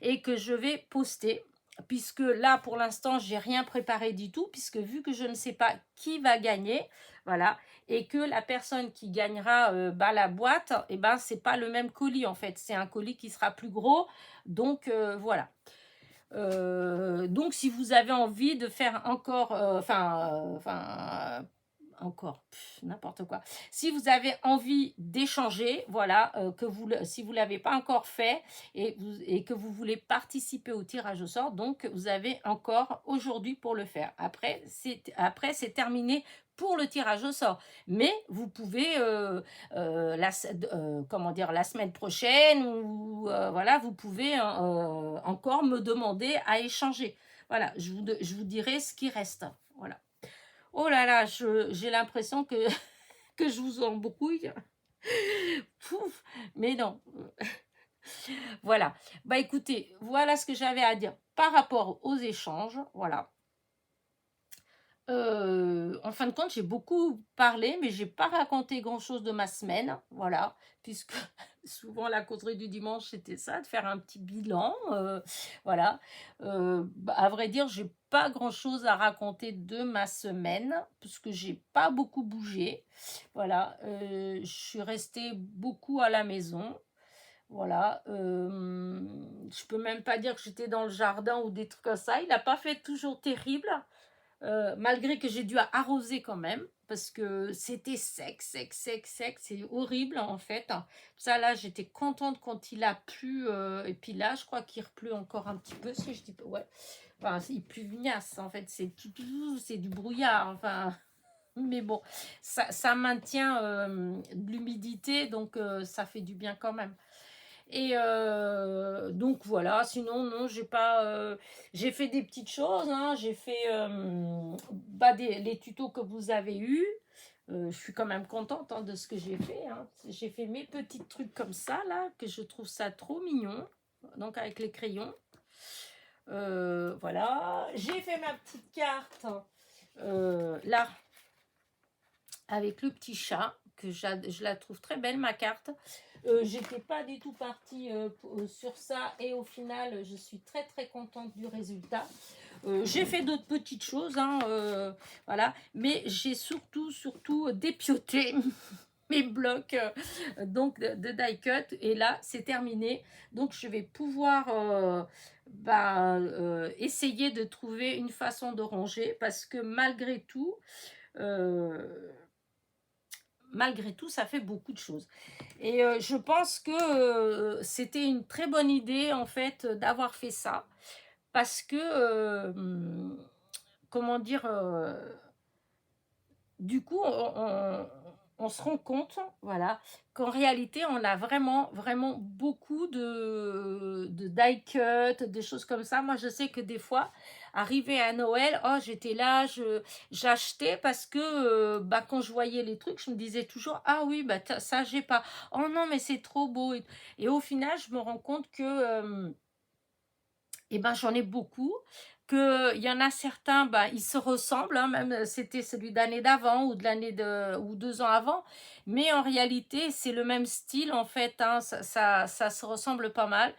et que je vais poster. Puisque là, pour l'instant, j'ai rien préparé du tout, puisque vu que je ne sais pas qui va gagner, voilà, et que la personne qui gagnera la boîte, et ben, c'est pas le même colis, en fait. C'est un colis qui sera plus gros, donc voilà. Donc, si vous avez envie de faire encore, encore n'importe quoi, si vous avez envie d'échanger, voilà, si vous l'avez pas encore fait et que vous voulez participer au tirage au sort, donc vous avez encore aujourd'hui pour le faire. Après c'est terminé pour le tirage au sort, mais vous pouvez comment dire, la semaine prochaine ou voilà, vous pouvez encore me demander à échanger. Voilà, je vous dirai ce qui reste. Voilà. Oh là là, j'ai l'impression que, que je vous embrouille. Pouf, mais non. Voilà. Bah écoutez, voilà ce que j'avais à dire par rapport aux échanges. Voilà. En fin de compte, j'ai beaucoup parlé, mais j'ai pas raconté grand-chose de ma semaine, voilà, puisque souvent la causerie du dimanche, c'était ça, de faire un petit bilan, voilà. Bah, à vrai dire, j'ai pas grand-chose à raconter de ma semaine, puisque j'ai pas beaucoup bougé, voilà. Je suis restée beaucoup à la maison, voilà. Je peux même pas dire que j'étais dans le jardin ou des trucs comme ça. Il a pas fait toujours terrible. Malgré que j'ai dû arroser quand même, parce que c'était sec, sec, sec, sec, c'est horrible en fait. Ça là, j'étais contente quand il a plu, et puis là, je crois qu'il repleut encore un petit peu, si je dis pas, ouais. Enfin, il pluvignace en fait, c'est du brouillard, enfin. Mais bon, ça maintient de l'humidité, donc ça fait du bien quand même. Et donc voilà, sinon non, j'ai pas, j'ai fait des petites choses, hein, j'ai fait bah, les tutos que vous avez eus. Je suis quand même contente hein, de ce que j'ai fait, hein. J'ai fait mes petits trucs comme ça là, que je trouve ça trop mignon. Donc avec les crayons. Voilà, j'ai fait ma petite carte là avec le petit chat, que je la trouve très belle ma carte. J'étais pas du tout partie sur ça et au final je suis très très contente du résultat. J'ai fait d'autres petites choses, hein, voilà, mais j'ai surtout dépioté mes blocs donc de die cut et là c'est terminé. Donc je vais pouvoir essayer de trouver une façon de ranger parce que euh, malgré tout, ça fait beaucoup de choses. Et je pense que c'était une très bonne idée, en fait, d'avoir fait ça. Parce que, comment dire, du coup, on se rend compte, voilà, qu'en réalité, on a vraiment, vraiment beaucoup de die cut, des choses comme ça. Moi, je sais que des fois, arrivé à Noël, oh, j'étais là, j'achetais parce que bah, quand je voyais les trucs, je me disais toujours, ah oui, bah, ça, j'ai pas. Oh non, mais c'est trop beau. Et au final, je me rends compte que eh ben, j'en ai beaucoup, qu'il y en a certains, bah, ils se ressemblent, hein, même c'était celui d'année d'avant ou de l'année ou 2 ans avant, mais en réalité, c'est le même style en fait, hein, ça se ressemble pas mal.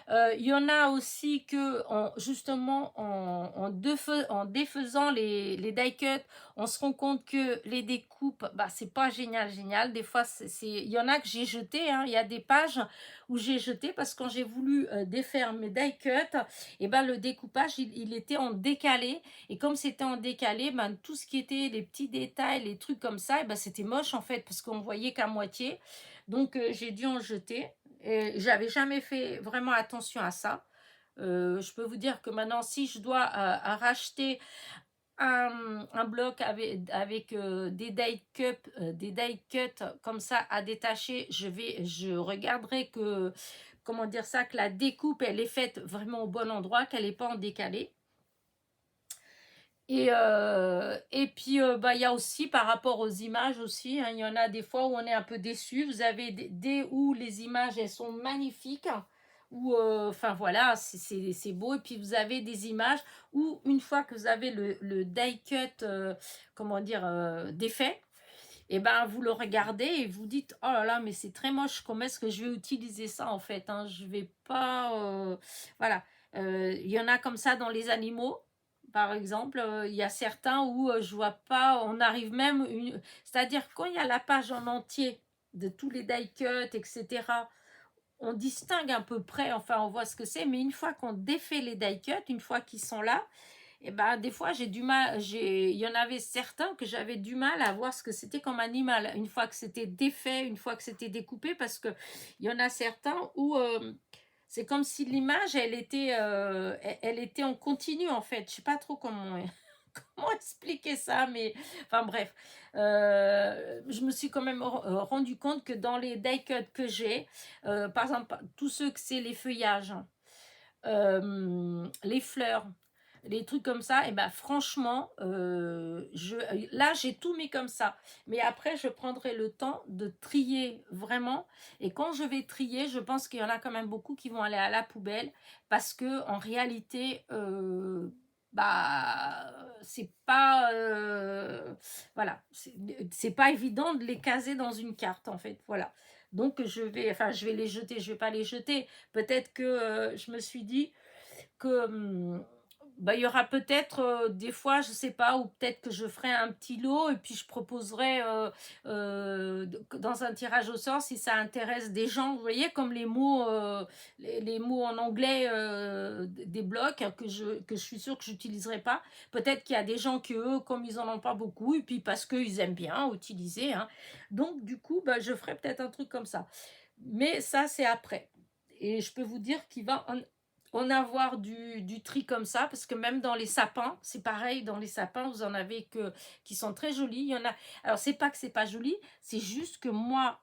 Il y en a aussi que, justement, en défaisant les die cuts, on se rend compte que les découpes, bah, c'est pas génial, génial. Des fois, il y en a que j'ai jeté, hein. Il y a des pages où j'ai jeté parce que quand j'ai voulu défaire mes die cuts, et ben le découpage il était en décalé et comme c'était en décalé, ben tout ce qui était les petits détails, les trucs comme ça, et ben c'était moche en fait parce qu'on voyait qu'à moitié. Donc j'ai dû en jeter. Et j'avais jamais fait vraiment attention à ça. Je peux vous dire que maintenant, si je dois racheter un bloc avec des die cut comme ça à détacher, je regarderai que, comment dire ça, que la découpe, elle est faite vraiment au bon endroit, qu'elle n'est pas en décalé. Et puis, bah, il y a aussi par rapport aux images aussi, hein, il y en a des fois où on est un peu déçu. Vous avez où les images, elles sont magnifiques, où, enfin voilà, c'est beau. Et puis, vous avez des images où, une fois que vous avez le die cut, comment dire, défait, et ben vous le regardez et vous dites, oh là là, mais c'est très moche, comment est-ce que je vais utiliser ça en fait, hein, je vais pas, voilà. Il y en a comme ça dans les animaux. Par exemple, il y a certains où je vois pas, on arrive même, c'est-à-dire quand il y a la page en entier de tous les die cuts, etc., on distingue à peu près, enfin on voit ce que c'est, mais une fois qu'on défait les die cuts, une fois qu'ils sont là, et ben des fois j'ai du mal, il y en avait certains que j'avais du mal à voir ce que c'était comme animal, une fois que c'était défait, une fois que c'était découpé, parce que il y en a certains où c'est comme si l'image elle était en continu en fait, je sais pas trop comment comment expliquer ça, mais enfin bref, je me suis quand même rendu compte que dans les die cuts que j'ai, par exemple tous ceux que c'est les feuillages, les fleurs, les trucs comme ça, et ben franchement, là j'ai tout mis comme ça. Mais après, je prendrai le temps de trier vraiment. Et quand je vais trier, je pense qu'il y en a quand même beaucoup qui vont aller à la poubelle parce que en réalité, bah, c'est pas, voilà, c'est pas évident de les caser dans une carte en fait. Voilà. Donc enfin, je vais les jeter, je vais pas les jeter. Peut-être que je me suis dit que bah, il y aura peut-être des fois, je sais pas, ou peut-être que je ferai un petit lot et puis je proposerai dans un tirage au sort si ça intéresse des gens. Vous voyez, comme les mots en anglais des blocs que je suis sûre que j'utiliserai pas. Peut-être qu'il y a des gens qui, eux, comme ils en ont pas beaucoup, et puis parce qu'ils aiment bien utiliser. Hein. Donc, du coup, bah, je ferai peut-être un truc comme ça. Mais ça, c'est après. Et je peux vous dire qu'il va en avoir du tri comme ça, parce que même dans les sapins, c'est pareil, dans les sapins, vous en avez qui sont très jolis. Il y en a. Alors, c'est pas que c'est pas joli, c'est juste que moi,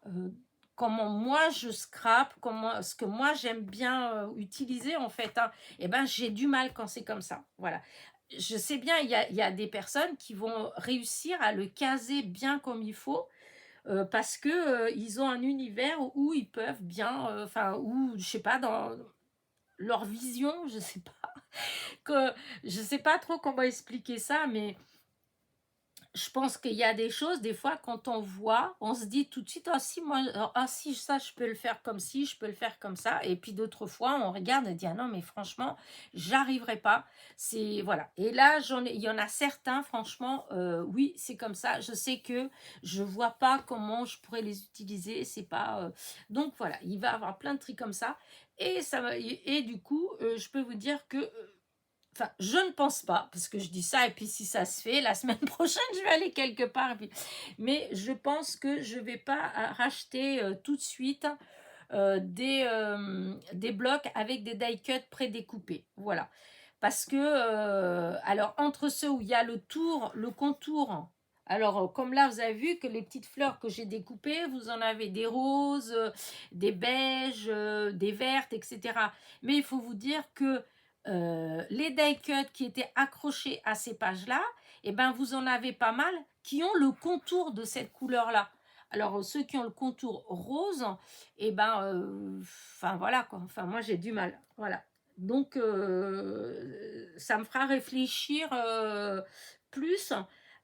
comment moi je scrape, ce que moi j'aime bien utiliser en fait, hein, et ben j'ai du mal quand c'est comme ça. Voilà. Je sais bien, il y a des personnes qui vont réussir à le caser bien comme il faut, parce que ils ont un univers où ils peuvent bien, enfin, ou je sais pas, dans leur vision, je sais pas, que je sais pas trop comment expliquer ça, mais je pense qu'il y a des choses, des fois, quand on voit, on se dit tout de suite, ah si, moi, ah si, ça, je peux le faire comme ci, je peux le faire comme ça. Et puis d'autres fois, on regarde et dit, ah non, mais franchement, j'arriverai pas. C'est, voilà. Et là, il y en a certains, franchement, oui, c'est comme ça. Je sais que je vois pas comment je pourrais les utiliser. C'est pas, donc voilà, il va y avoir plein de trucs comme ça. Et du coup, je peux vous dire que enfin, je ne pense pas, parce que je dis ça, et puis si ça se fait, la semaine prochaine, je vais aller quelque part. Mais je pense que je ne vais pas racheter tout de suite des blocs avec des die cuts prédécoupés. Voilà. Parce que, alors, entre ceux où il y a le contour, alors, comme là, vous avez vu que les petites fleurs que j'ai découpées, vous en avez des roses, des beiges, des vertes, etc. Mais il faut vous dire que les die cuts qui étaient accrochés à ces pages-là, eh ben, vous en avez pas mal qui ont le contour de cette couleur-là. Alors, ceux qui ont le contour rose, eh ben, enfin voilà quoi. Enfin, moi j'ai du mal. Voilà. Donc, ça me fera réfléchir plus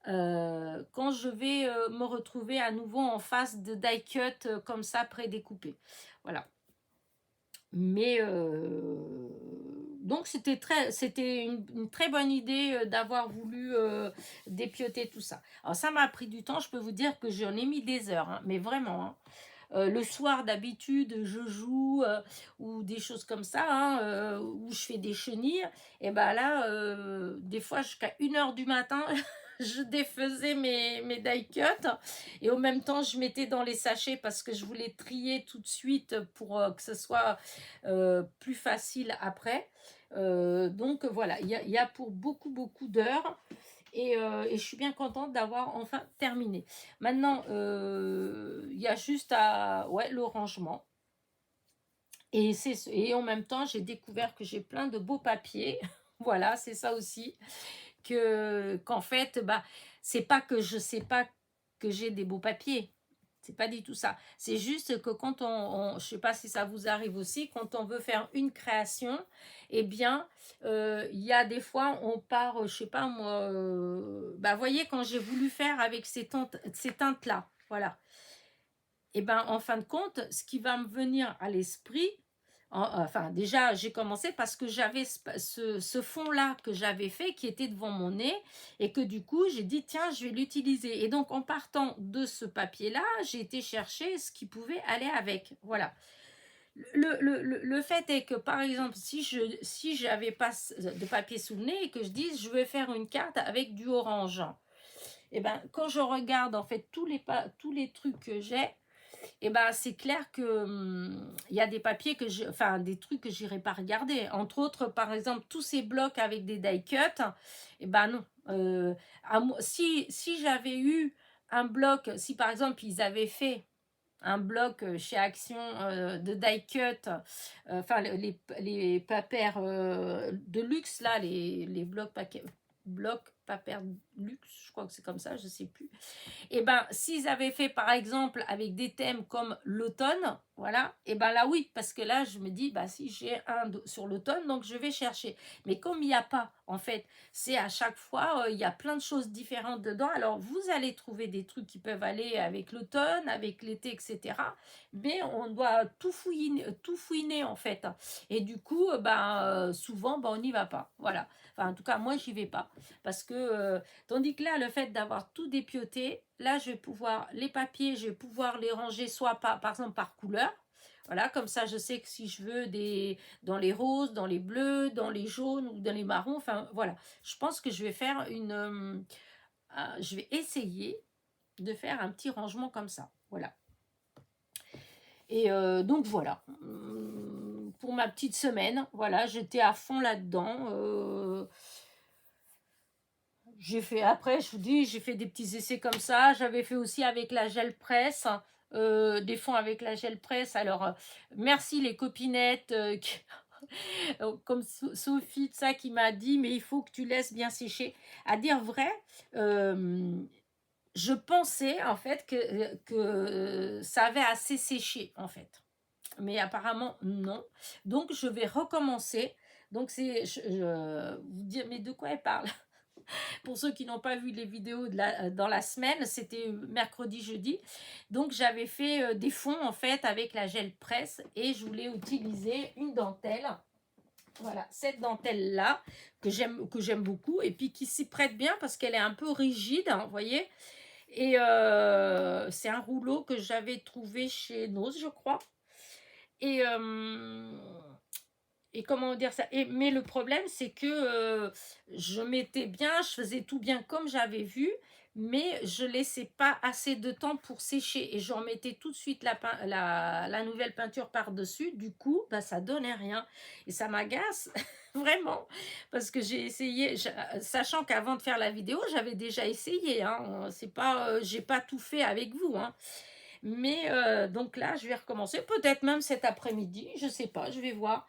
quand je vais me retrouver à nouveau en face de die cut comme ça prédécoupé. Voilà. Mais donc c'était une très bonne idée d'avoir voulu dépioter tout ça. Alors ça m'a pris du temps, je peux vous dire que j'en ai mis des heures, hein, mais vraiment. Hein. Le soir d'habitude je joue ou des choses comme ça, hein, où je fais des chenilles, et ben là des fois jusqu'à 1h du matin je défaisais mes die cuts, et au même temps je mettais dans les sachets parce que je voulais trier tout de suite pour que ce soit plus facile après. Donc voilà, il y a pour beaucoup d'heures. Et je suis bien contente d'avoir enfin terminé. Maintenant, il y a juste le rangement. Et en même temps, j'ai découvert que j'ai plein de beaux papiers. Voilà, c'est ça aussi. Qu'en fait, bah, c'est pas que je sais pas que j'ai des beaux papiers. C'est pas du tout ça. C'est juste que quand je sais pas si ça vous arrive aussi, quand on veut faire une création, eh bien, il y a des fois, on part, je sais pas moi, bah, voyez, quand j'ai voulu faire avec ces teintes-là, voilà. Et ben, en fin de compte, ce qui va me venir à l'esprit, enfin, déjà, j'ai commencé parce que j'avais ce fond-là que j'avais fait qui était devant mon nez et que du coup, j'ai dit, tiens, je vais l'utiliser. Et donc, en partant de ce papier-là, j'ai été chercher ce qui pouvait aller avec. Voilà. Le fait est que, par exemple, si j'avais pas de papier sous le nez et que je dise, je vais faire une carte avec du orange, et ben, quand je regarde, en fait, tous les trucs que j'ai, et ben c'est clair que il y a des papiers enfin des trucs que j'irai pas regarder. Entre autres, par exemple, tous ces blocs avec des die cuts, et ben non. Si j'avais eu un bloc, si par exemple ils avaient fait un bloc chez Action de die cut, enfin les papers de luxe, là, les blocs papers luxe, je crois que c'est comme ça, je sais plus. Et ben, s'ils avaient fait par exemple avec des thèmes comme l'automne, voilà, et ben là oui, parce que là je me dis, bah si j'ai un sur l'automne, donc je vais chercher. Mais comme il n'y a pas, en fait, c'est à chaque fois, il y a plein de choses différentes dedans. Alors vous allez trouver des trucs qui peuvent aller avec l'automne, avec l'été, etc. Mais on doit tout fouiner en fait. Et du coup, souvent, ben, on n'y va pas. Voilà. Enfin, en tout cas, moi, j'y vais pas. Parce que tandis que là, le fait d'avoir tout dépioté, là, je vais pouvoir, les papiers, je vais pouvoir les ranger soit par exemple par couleur. Voilà, comme ça, je sais que si je veux dans les roses, dans les bleus, dans les jaunes ou dans les marrons, enfin, voilà. Je pense que je vais faire je vais essayer de faire un petit rangement comme ça. Voilà. Et donc, voilà. Pour ma petite semaine, voilà, j'étais à fond là-dedans. J'ai fait, après, je vous dis, j'ai fait des petits essais comme ça. J'avais fait aussi avec la gel presse, des fonds avec la gel presse. Alors, merci les copinettes, comme Sophie, de ça, qui m'a dit, mais il faut que tu laisses bien sécher. À dire vrai, je pensais en fait que ça avait assez séché, en fait. Mais apparemment, non. Donc, je vais recommencer. Donc, vous dire, mais de quoi elle parle? Pour ceux qui n'ont pas vu les vidéos dans la semaine, c'était mercredi, jeudi. Donc, j'avais fait des fonds, en fait, avec la gel presse et je voulais utiliser une dentelle. Voilà, cette dentelle-là, que j'aime beaucoup et puis qui s'y prête bien parce qu'elle est un peu rigide, hein, vous voyez. Et c'est un rouleau que j'avais trouvé chez Nose, je crois. Et comment dire ça, mais le problème, c'est que je mettais bien, je faisais tout bien comme j'avais vu, mais je laissais pas assez de temps pour sécher. Et j'en mettais tout de suite la nouvelle peinture par-dessus. Du coup, ça donnait rien. Et ça m'agace, vraiment. Parce que j'ai essayé, sachant qu'avant de faire la vidéo, j'avais déjà essayé. Hein, c'est pas, j'ai pas tout fait avec vous. Hein. Mais donc là, je vais recommencer. Peut-être même cet après-midi, je sais pas, je vais voir.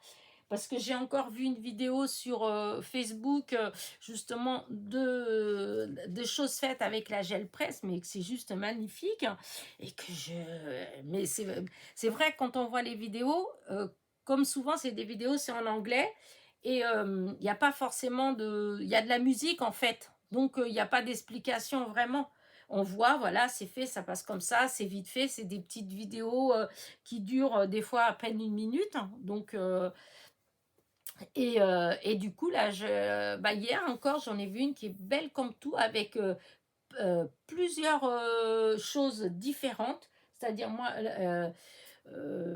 Parce que j'ai encore vu une vidéo sur Facebook, justement, des choses faites avec la gel presse, mais que c'est juste magnifique. Et que Mais c'est vrai, quand on voit les vidéos, comme souvent, c'est des vidéos, c'est en anglais. Et il n'y a pas forcément de... Il y a de la musique, en fait. Donc, il n'y a pas d'explication vraiment. On voit, voilà, c'est fait, ça passe comme ça, c'est vite fait. C'est des petites vidéos qui durent des fois à peine une minute. Donc... et du coup, là, hier encore, j'en ai vu une qui est belle comme tout, avec plusieurs choses différentes. C'est-à-dire, moi,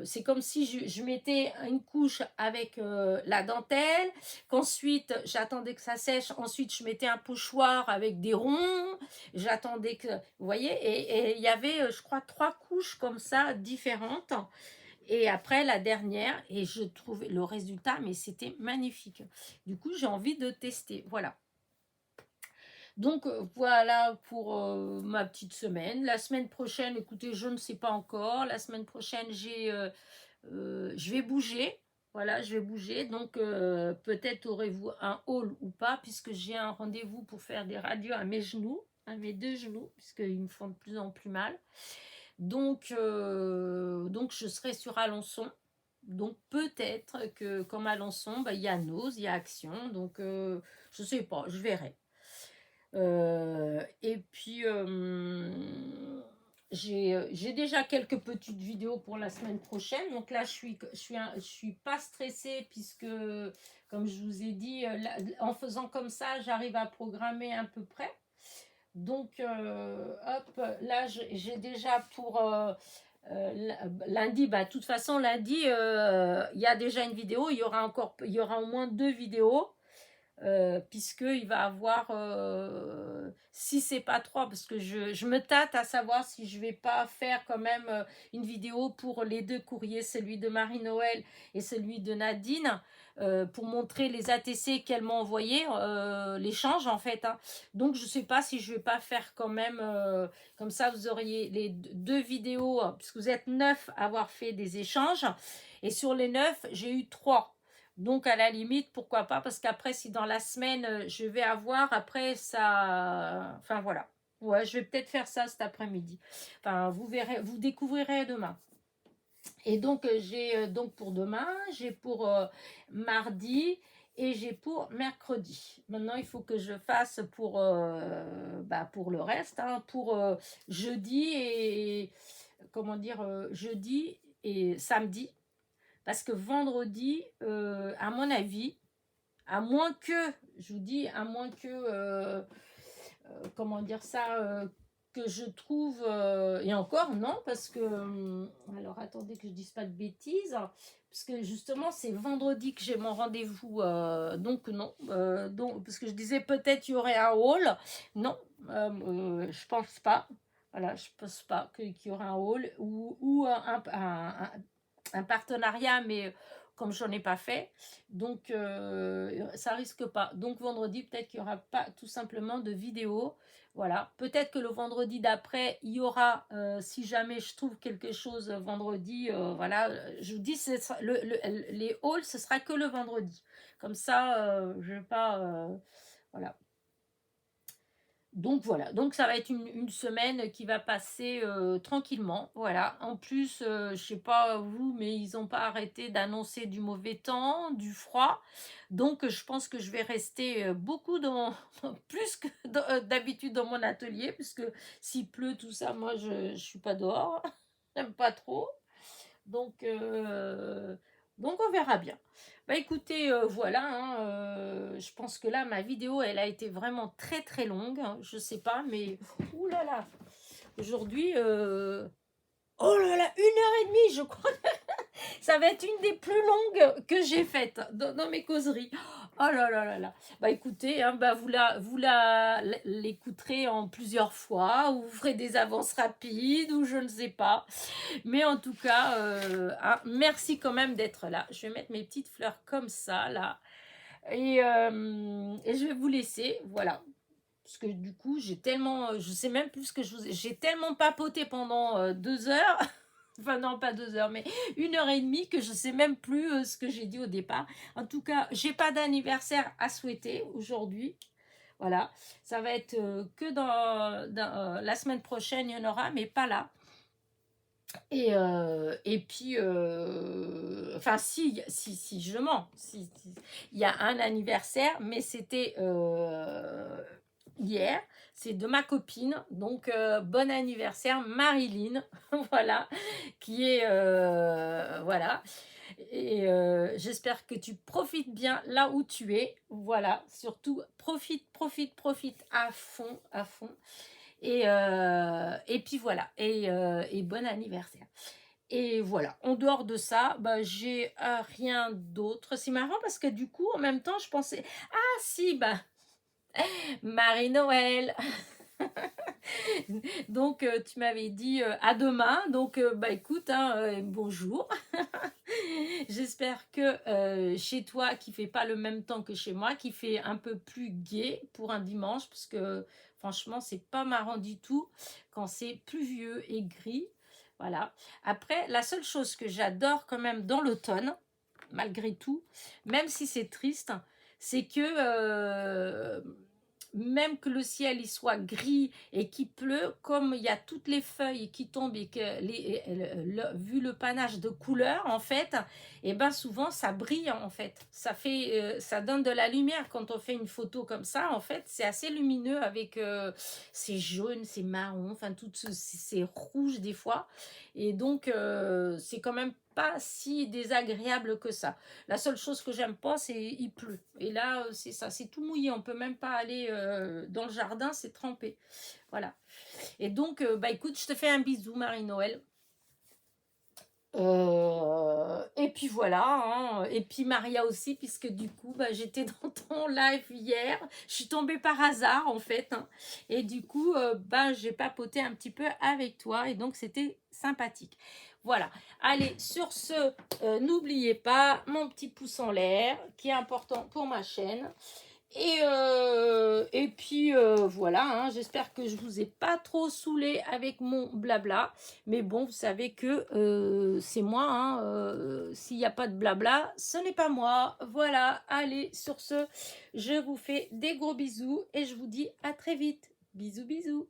c'est comme si je mettais une couche avec la dentelle, qu'ensuite, j'attendais que ça sèche. Ensuite, je mettais un pochoir avec des ronds. J'attendais que... Vous voyez, et il y avait, je crois, 3 couches comme ça, différentes. Et après, la dernière, et je trouvais le résultat, mais c'était magnifique. Du coup, j'ai envie de tester. Voilà. Donc, voilà pour ma petite semaine. La semaine prochaine, écoutez, je ne sais pas encore. La semaine prochaine, je vais bouger. Voilà, je vais bouger. Donc, peut-être aurez-vous un haul ou pas, puisque j'ai un rendez-vous pour faire des radios à mes genoux, à mes 2 genoux, puisqu'ils me font de plus en plus mal. Donc, je serai sur Alençon. Donc, peut-être que comme Alençon, il y a Nose, il y a Action. Donc, je ne sais pas, je verrai. Et puis, j'ai déjà quelques petites vidéos pour la semaine prochaine. Donc là, je suis pas stressée puisque, comme je vous ai dit, en faisant comme ça, j'arrive à programmer à peu près. Donc, hop, là, j'ai déjà pour lundi, de toute façon, lundi, il y a déjà une vidéo. Il y aura au moins 2 vidéos. puisqu'il va avoir, si c'est pas 3, parce que je me tâte à savoir si je vais pas faire quand même une vidéo pour les deux courriers, celui de Marie-Noël et celui de Nadine, pour montrer les ATC qu'elle m'a envoyé, l'échange en fait, hein. Donc je sais pas si je vais pas faire quand même, comme ça vous auriez les deux vidéos, puisque vous êtes 9 à avoir fait des échanges, et sur les 9 j'ai eu 3. Donc, à la limite, pourquoi pas? Parce qu'après, si dans la semaine, je vais avoir, après, ça... Enfin, voilà. Ouais, je vais peut-être faire ça cet après-midi. Enfin, vous verrez, vous découvrirez demain. Et donc, j'ai donc pour demain, j'ai pour mardi et j'ai pour mercredi. Maintenant, il faut que je fasse pour le reste, hein, pour jeudi et... Comment dire? Jeudi et samedi. Parce que vendredi, à mon avis, à moins que, je vous dis, à moins que, comment dire ça, que je trouve, et encore non, parce que, alors attendez que je dise pas de bêtises, parce que justement c'est vendredi que j'ai mon rendez-vous, donc non, donc, parce que je disais peut-être il y aurait un haul, non, je pense pas. Voilà, je pense pas qu'il y aura un haul ou un partenariat, mais comme j'en ai pas fait, donc ça risque pas. Donc vendredi, peut-être qu'il y aura pas tout simplement de vidéo. Voilà, peut-être que le vendredi d'après, il y aura, si jamais je trouve quelque chose vendredi, voilà, je vous dis, les hauls, ce sera que le vendredi. Comme ça, je vais pas, voilà. Donc voilà, donc ça va être une semaine qui va passer tranquillement. Voilà, en plus, je sais pas vous, mais ils n'ont pas arrêté d'annoncer du mauvais temps, du froid. Donc je pense que je vais rester beaucoup dans, plus que d'habitude dans mon atelier, puisque s'il pleut, tout ça, moi je suis pas dehors, j'aime pas trop. Donc, donc on verra bien. Bah écoutez, voilà, hein, je pense que là, ma vidéo, elle a été vraiment très très longue, hein, je sais pas, mais oulala, aujourd'hui, oh là là, 1 heure et demie, je crois. Ça va être une des plus longues que j'ai faites dans mes causeries. Oh là là là là. Bah écoutez, hein, bah l'écouterez en plusieurs fois, ou vous ferez des avances rapides, ou je ne sais pas. Mais en tout cas, merci quand même d'être là. Je vais mettre mes petites fleurs comme ça, là. Et je vais vous laisser, voilà. Parce que du coup, j'ai tellement, je sais même plus ce que j'ai tellement papoté pendant 2 heures. Enfin non, pas 2 heures, mais 1 heure et demie, que je sais même plus ce que j'ai dit au départ. En tout cas, j'ai pas d'anniversaire à souhaiter aujourd'hui. Voilà, ça va être que dans la semaine prochaine, il y en aura, mais pas là. Et puis, enfin, si, je mens. Il y a un anniversaire, mais c'était hier. C'est de ma copine. Donc, bon anniversaire, Marilyn. Voilà, qui est. Voilà. Et j'espère que tu profites bien là où tu es. Voilà, surtout, profite à fond, à fond. Et puis voilà, et bon anniversaire. Et voilà, en dehors de ça, bah, j'ai rien d'autre. C'est marrant parce que du coup, en même temps, je pensais, ah si, bah, Marie-Noël. Donc, tu m'avais dit à demain. Donc, bah écoute, hein, bonjour. J'espère que chez toi, qui fait pas le même temps que chez moi, qui fait un peu plus gai pour un dimanche, parce que franchement, c'est pas marrant du tout quand c'est pluvieux et gris. Voilà. Après, la seule chose que j'adore quand même dans l'automne, malgré tout, même si c'est triste, c'est que même que le ciel il soit gris et qu'il pleut, comme il y a toutes les feuilles qui tombent et que vu le panache de couleurs en fait, et ben souvent ça brille en fait. Ça fait, ça donne de la lumière quand on fait une photo comme ça. En fait, c'est assez lumineux avec c'est jaune, c'est marron, enfin tout c'est rouge des fois. Et donc c'est quand même pas si désagréable que ça. La seule chose que j'aime pas, c'est il pleut. Et là, c'est ça, c'est tout mouillé. On peut même pas aller dans le jardin, c'est trempé. Voilà. Et donc, bah écoute, je te fais un bisou, Marie-Noël. Et puis voilà, hein, et puis Maria aussi, puisque du coup, bah, j'étais dans ton live hier. Je suis tombée par hasard, en fait, hein, et du coup, bah, j'ai papoté un petit peu avec toi, et donc c'était sympathique. Voilà. Allez, sur ce, n'oubliez pas mon petit pouce en l'air, qui est important pour ma chaîne. Et puis voilà, hein, j'espère que je vous ai pas trop saoulé avec mon blabla. Mais bon, vous savez que c'est moi, hein, s'il n'y a pas de blabla, ce n'est pas moi. Voilà, allez, sur ce, je vous fais des gros bisous et je vous dis à très vite. Bisous, bisous.